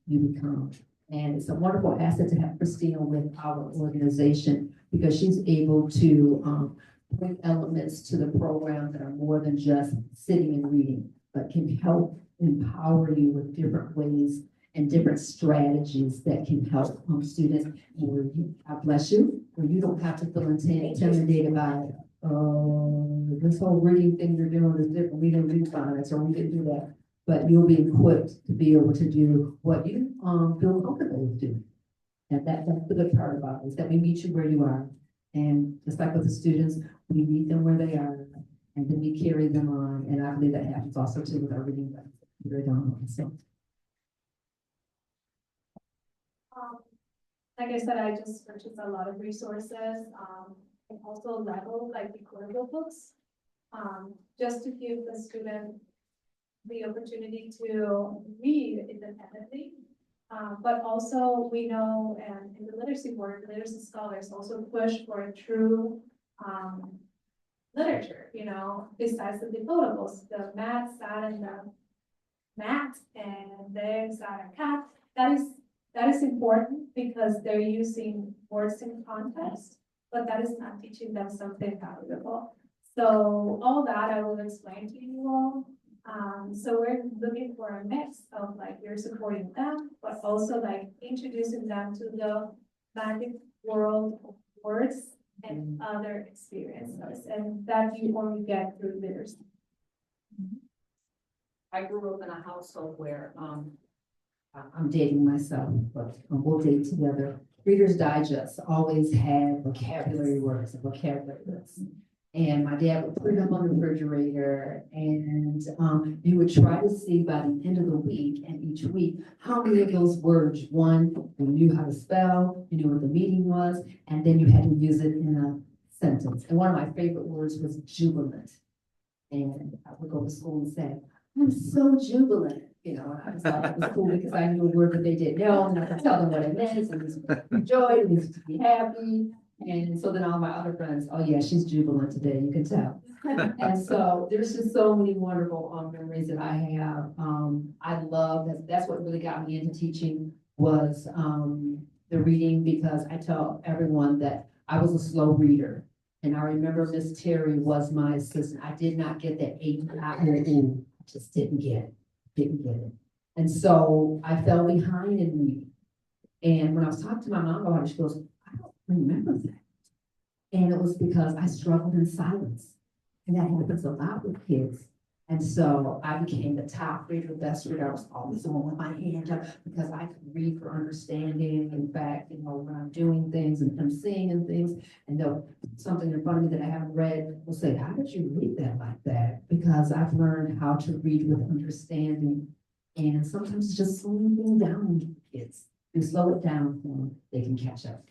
you become. And it's a wonderful asset to have Krysthyna with our organization, because she's able to bring elements to the program that are more than just sitting and reading, but can help empower you with different ways and different strategies that can help students. Where you, God bless you, where you don't have to feel intimidated by this whole reading thing you're doing is different, we didn't do phonics, or we didn't do that. But you'll be equipped to be able to do what you, feel comfortable with doing. And that's the good part about it, is that we meet you where you are. And just like with the students, we meet them where they are, and then we carry them on, and I believe that happens also too with our reading. So. Like I said, I just purchased a lot of resources, and also level, like equitable books. Just to give the student the opportunity to read independently. But also we know, and in the literacy board, the literacy scholars also push for a true, literature, you know, besides the devotables, the math, sat, and the math, and there's a cat. That is important because they're using words in context, but that is not teaching them something valuable. So all that I will explain to you all. So we're looking for a mix of like you're supporting them, but also like introducing them to the magic world of words and other experiences, and that you only get through literacy. I grew up in a household where, I'm dating myself, but we'll date together. Reader's Digest always had vocabulary words and vocabulary lists. And my dad would put them on the refrigerator, and you would try to see by the end of the week and each week how many of those words, one, you knew how to spell, you knew what the meaning was, and then you had to use it in a sentence. And one of my favorite words was jubilant. And I would go to school and say, I'm so jubilant. You know, I was thought it was cool because I knew a word that they didn't know, and I could tell them what it meant. It was joy, it was to be happy. And so then all my other friends, oh yeah, she's jubilant today, you can tell. And so there's just so many wonderful memories that I have. I love that. That's what really got me into teaching was the reading, because I tell everyone that I was a slow reader. And I remember Miss Terry was my assistant. I did not get that I just didn't get it. And so I fell behind in reading. And when I was talking to my mom about it, she goes, I don't remember that. And it was because I struggled in silence. And that happens a lot with kids. And so I became the top reader, the best reader. I was always the one with my hand up because I could read for understanding. In fact, you know, when I'm doing things and I'm seeing and things, and they'll put something in front of me that I haven't read, will say, how did you read that like that? Because I've learned how to read with understanding. And sometimes just slowing things down with kids. You slow it down for them, they can catch up.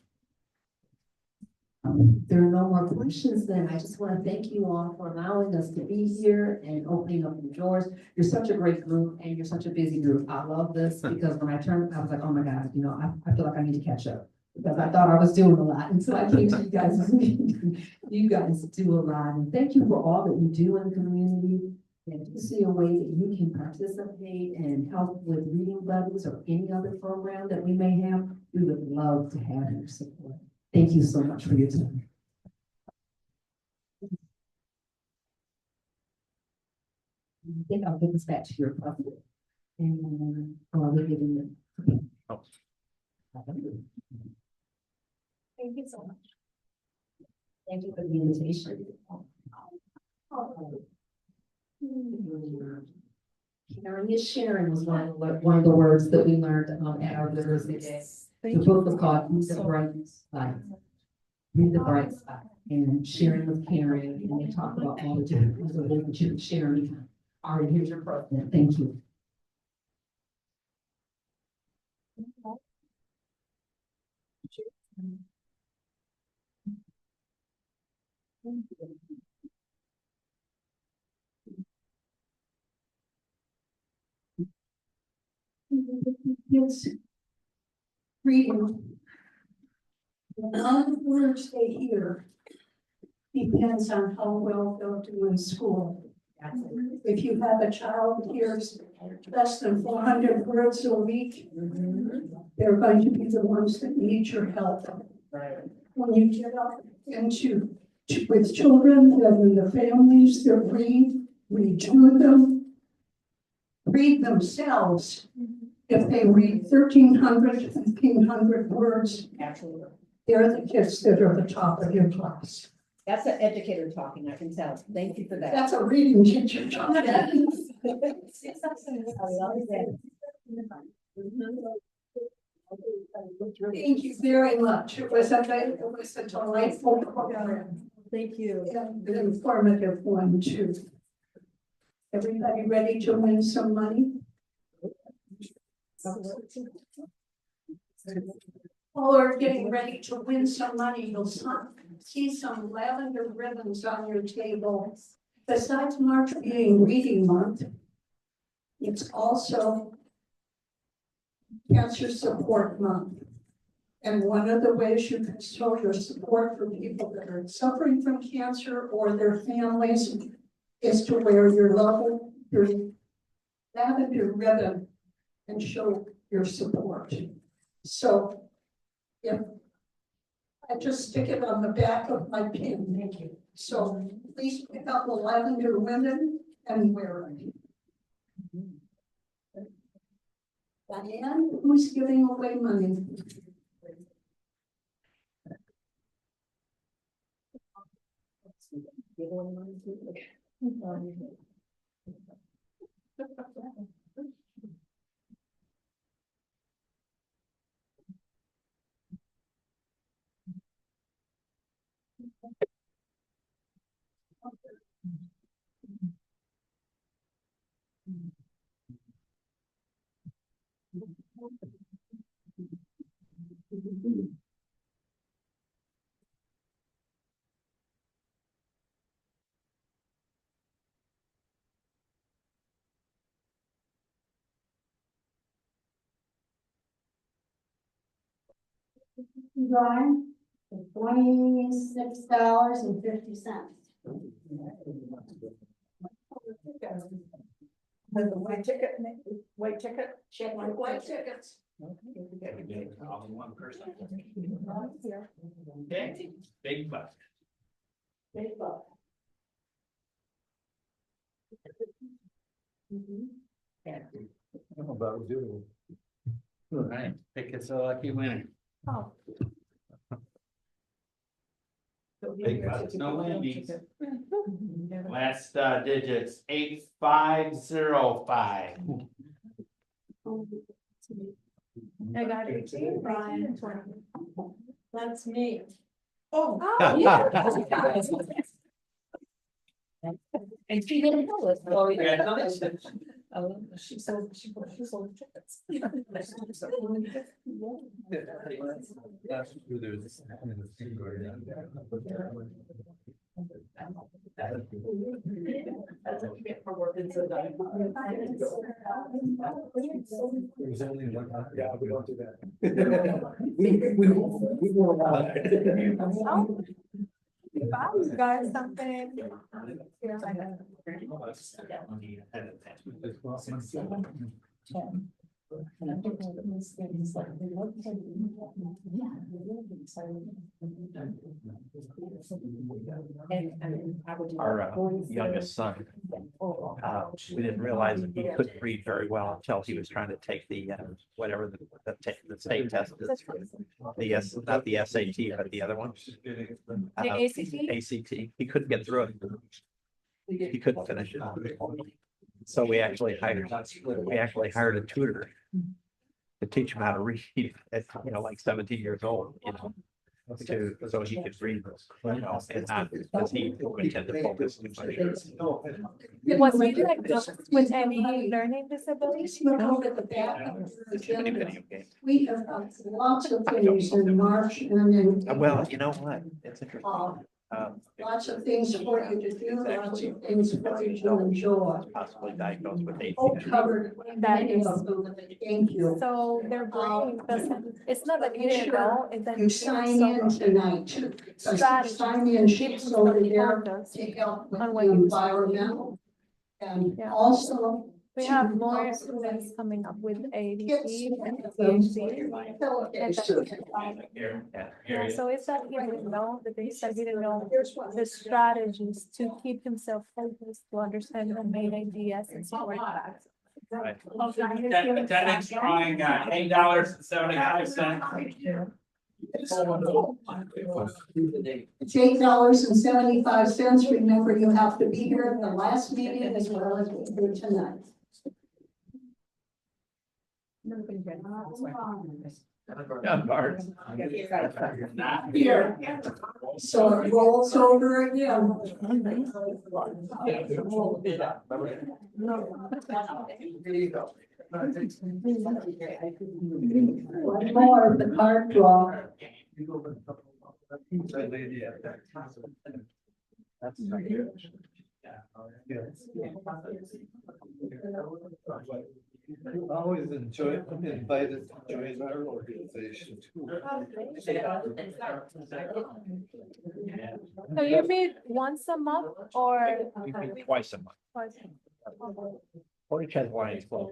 There are no more questions then. I just want to thank you all for allowing us to be here and opening up the doors. You're such a great group and you're such a busy group. I love this because when I turned, I was like, oh my God, you know, I feel like I need to catch up because I thought I was doing a lot. And so I came to you guys' meeting. You guys do a lot. And thank you for all that you do in the community. And if you see a way that you can participate and help with reading buddies or any other program that we may have, we would love to have your support. Thank you so much for your time. I think I'll give this back to your brother. And I'll give you. Thank you so much. Thank you for the invitation. Sharing was one of the words that we learned at our literacy day. The book was called Read the Bright Spot. Read the Bright Spot, and sharing with caring, and they talk about all the different ways that you can share. All right, here's your president. Thank you. Yes. Reading. The amount of words they hear depends on how well they'll do in school. If you have a child who hears less than 400 words a week, they're going to be the ones that need your help. When you get up into with children and the families that read to them, read themselves. If they read 1,300, 1,500 words, they're the kids that are the top of your class. That's an educator talking, I can tell. Thank you for that. That's a reading teacher. I love that. Thank you very much. It was a delightful program. Thank you. And an informative one too. Everybody ready to win some money? While we're getting ready to win some money, you'll see some lavender ribbons on your table. Besides March being reading month, it's also Cancer Support Month. And one of the ways you can show your support for people that are suffering from cancer or their families is to wear your lavender ribbon and show your support. So if I just stick it on the back of my pin, thank you. So please pick up the lavender ribbon and wear it. Diane, who's giving away money? Brian, $26.50. With the white ticket, Check my white tickets. All in one person. Okay, big buck. Big buck. I don't know about you. All right, pick us a lucky winner. Oh. Big bucks, no whammies. Last digits 8505. I got 18, Brian. That's me. Oh. Yeah. And she didn't know it. Oh, yeah. She sold tickets. Yeah, we don't do that. We buy you guys something. Our youngest son, we didn't realize that he couldn't read very well until he was trying to take the, whatever the state test is. Not the SAT, but the other one. The ACT? ACT, he couldn't get through it. He couldn't finish it. So we actually hired a tutor to teach him how to read at, like 17 years old, so he could read, and not, because he would tend to focus too much. Was he diagnosed with any learning disabilities? Look at the back of the Too many agenda. video games. We have lots of things in March and in. Well, you know what, it's interesting. Lots of things for you to do, lots of things for you to enjoy. Possibly diagnosed with Oh, ADHD. covered many of them, thank you. So their brain doesn't, it's not that you didn't know, it's that. You sign in tonight too. Sign in sheets over there to help with the environmental. And also. We have more students coming up with ADD and ADHD. Yeah, so it's that he didn't know, the things that he didn't know, the strategies to keep himself focused, to understand the main ideas and support facts. Attendance drawing $8.75. It's $8.75. Remember, you have to be here at the last meeting as well as here tonight. Not here. So it rolls over again. One more of the card draw. You always invited to join our organization too. So you meet once a month or? We meet twice a month. Twice? Portage has Lions Club.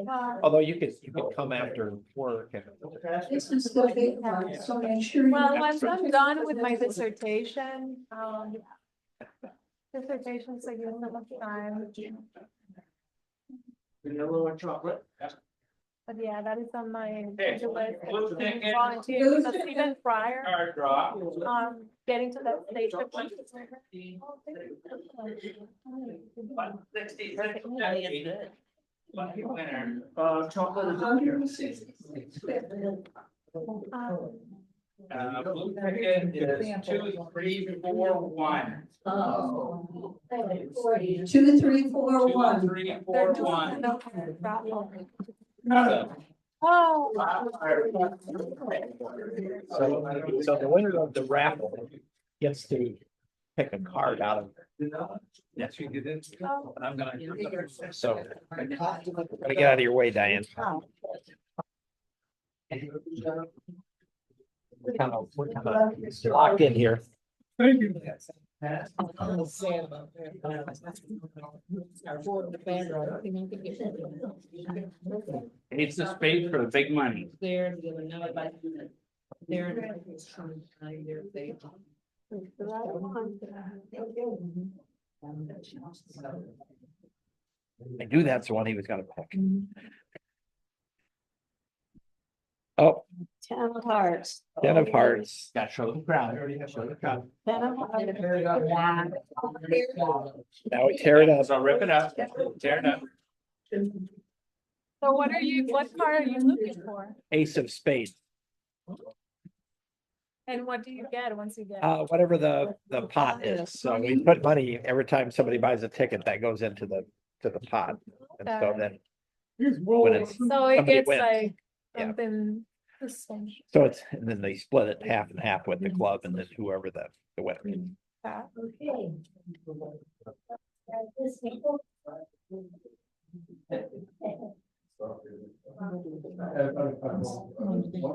Uh, Although you could come after work and. This is the big one, so make sure. Well, once I'm done with my dissertation, dissertations take so much time. Vanilla or chocolate? But yeah, that is on my Okay, to-do list. we'll take it. Volunteer, because even prior, Card draw. getting to that stage of. 66. Lucky winner. Chocolate is here. Blue ticket is 2, 3, 4, 1. Oh. 2, 3, 4, 1. 2, 3, 4, 1. Oh. So the winner of the raffle gets to pick a card out of. Yes, you get it. And I'm gonna. So. I'm gonna get out of your way, Diane. We're kind of locked in here. Thank you. It's the spade for the big money. There, the other night, but there. I knew that's the one he was gonna pick. Oh, 10 of hearts. 10 of hearts. Got to show the crowd. Show the crowd. 10 of hearts. Now we tear it up. So rip it up, tear it up. So what card are you looking for? Ace of spades. And what do you get once you get? Whatever the pot is. So we put money every time somebody buys a ticket that goes into the pot. And so then when it's So it somebody gets wins. like Yeah. something. The same. So it's, and then they split it half and half with the club and then whoever the winner is. Okay. One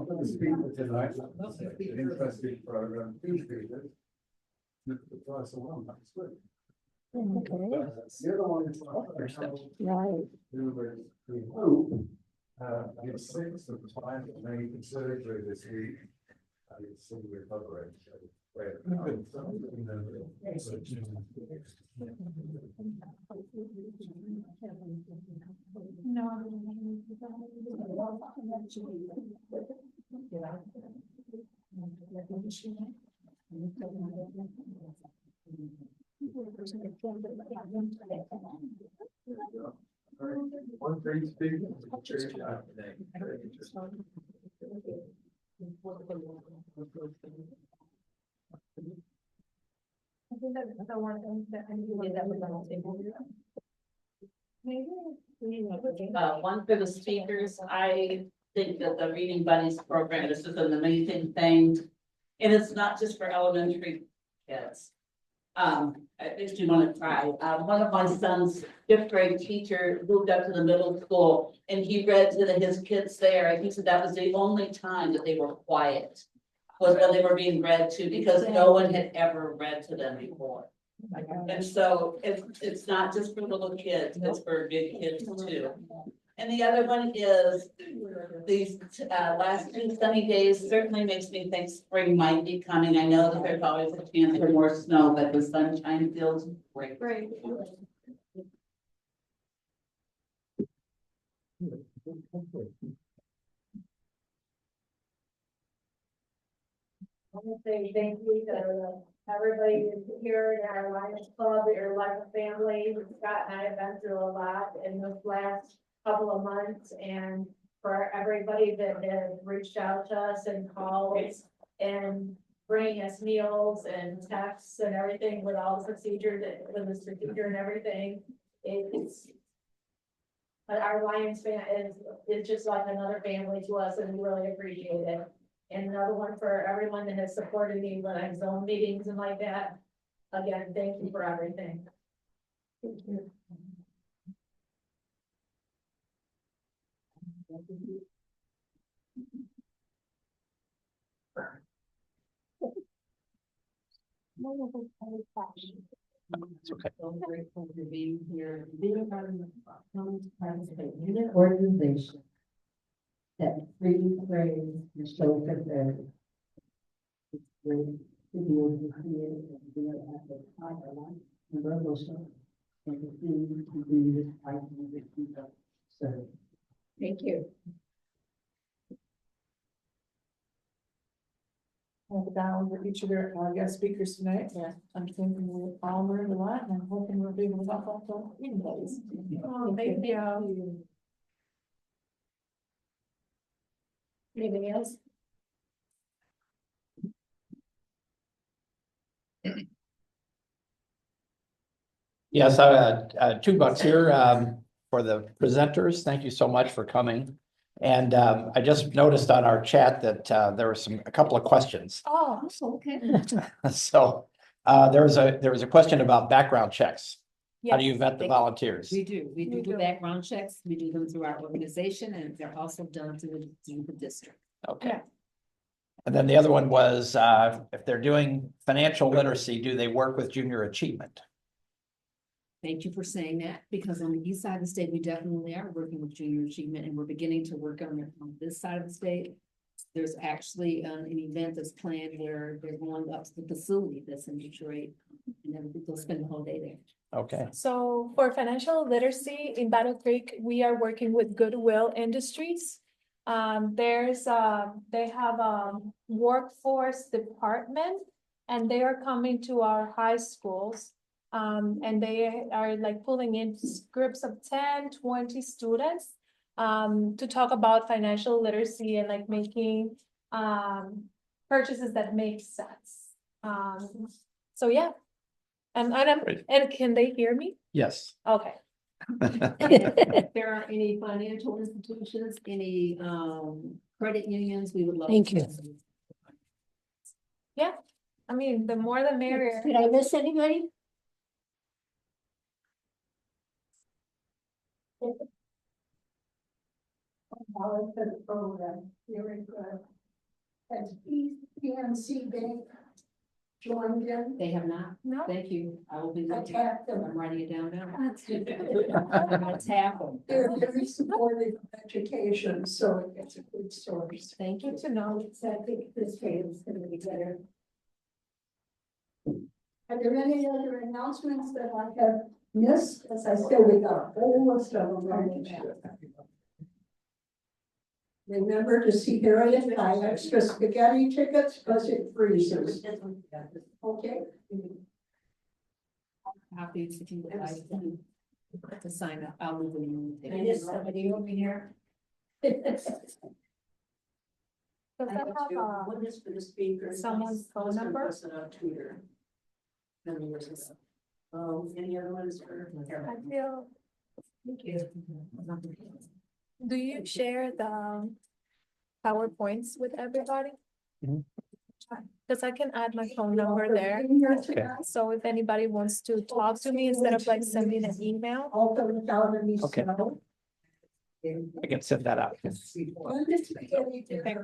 of the speakers tonight, interesting program, 2 speakers. Look at the price of one, that's good. The other one is. Right. We hope, give 6 of the time that may surgery this week. It's still recovering. One great speaker. I think that's the one that I did that with the whole table. Maybe. One for the speakers, I think that the Reading Buddies program is just an amazing thing. And it's not just for elementary kids. It makes you want to cry. One of my son's 5th grade teacher moved up to the middle school and he read to his kids there. And he said that was the only time that they were quiet. Was when they were being read to, because no one had ever read to them before. And so it's not just for little kids, it's for big kids too. And the other one is these last 2 sunny days certainly makes me think spring might be coming. I know that there's always a chance for more snow, but the sunshine feels great. Great. want to say thank you to everybody here at our Lions Club, you're like a family. Scott and I have been through a lot in this last couple of months, and for everybody that has reached out to us and called and bringing us meals and texts and everything with all the procedure with this procedure and everything. It's but our Lions fan is just like another family to us, and we really appreciate it. And another one for everyone that has supported me when I've zone meetings and like that. Again, thank you for everything. Thank you. It's okay. So grateful for being here, being part of the unit organization that freely prays and shows their value. It's great to be able to create and be able to have a time of life and revolution and continue to be this type of people. So, Thank you. Down with each of our guest speakers tonight. Yeah. I'm thinking we all learned a lot, and I'm hoping we'll be able to help out the anybody's. Oh, thank you. Anything else? Yes, $2 here for the presenters. Thank you so much for coming. And I just noticed on our chat that there were a couple of questions. Oh, okay. So there was a question about background checks. How do you vet the volunteers? we do background checks, we do them through our organization, and they're also done through the district. Okay. Yeah. And then the other one was if they're doing financial literacy, do they work with junior achievement? Thank you for saying that, because on the east side of the state, we definitely are working with junior achievement, and we're beginning to work on it on this side of the state. There's actually an event that's planned where they're going up to the facility that's in Detroit, and then they'll spend the whole day there. Okay. So for financial literacy in Battle Creek, we are working with Goodwill Industries. They have a workforce department, and they are coming to our high schools. And they are like pulling in groups of 10, 20 students to talk about financial literacy and like making purchases that make sense. So yeah. And can they hear me? Yes. Okay. If there are any financial institutions, any credit unions, we would love. Thank you. Yeah, I mean, the more the merrier. Did I miss anybody? For the program, very good. Has PNC Bank joined in? They have not. No. Thank you. I will be looking. Attack them. I'm writing it down now. That's I'm gonna tap them. They're very supportive of education, so it's a good source. Thank you. Good to know. So I think this phase is gonna be better. Are there any other announcements that I have missed? As I said, we got a whole list of them right now. Remember to see Harriet and buy extra spaghetti tickets because it freezes. Okay. Copies if you would like to sign up. I'll leave them. And is somebody over here? Does that have One is for the speaker. someone's phone number? Person on Twitter. And yours is, any other ones for? I feel. Do you share the PowerPoints with everybody? Mhm. Because I can add my phone number there. Okay. So if anybody wants to talk to me instead of like sending an email. Also without any Okay. snow. I can send that out. Okay.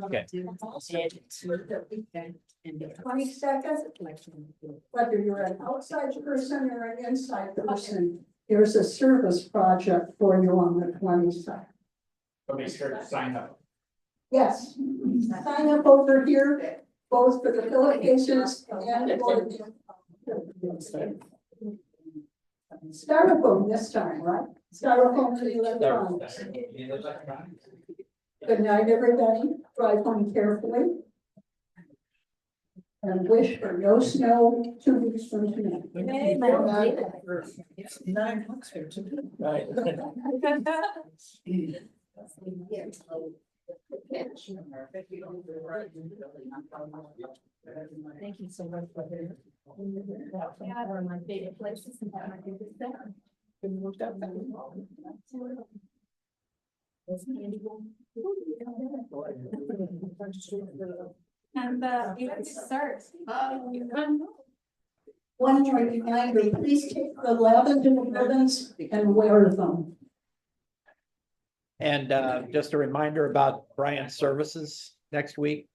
Okay. 20 seconds, whether you're an outside person or an inside person, there's a service project for you on the 22nd. So be sure to sign up. Yes, sign up over here, both for the pillowcases and for the. Styrofoam this time, right? Styrofoam to the electronics. Good night, everybody. Drive home carefully. and wish for no snow 2 weeks from tonight. It's 9 months here too. Right. Thank you so much for this. Yeah, one of my favorite places and my favorite center. And you have to start. One more reminder, please take the lavender ribbons and wear them. And just a reminder about Brian's services next week.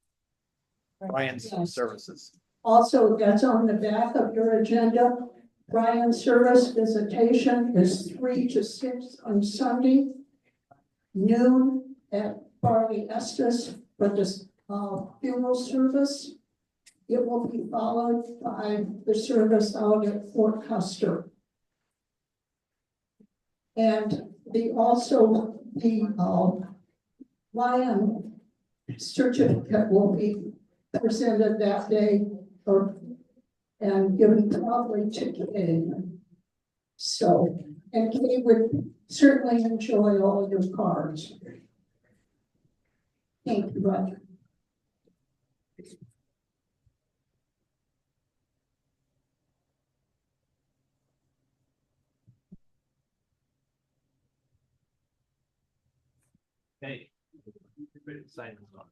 Brian's Yes. services. Also, that's on the back of your agenda. Brian's service visitation is 3 to 6 on Sunday, noon at Barley Estes for this funeral service. It will be followed by the service out at Fort Custer. And the Lion certificate will be presented that day and given probably to Kay. So, and Kay would certainly enjoy all of your cards. Thank you, Roger. Hey. Sign this one.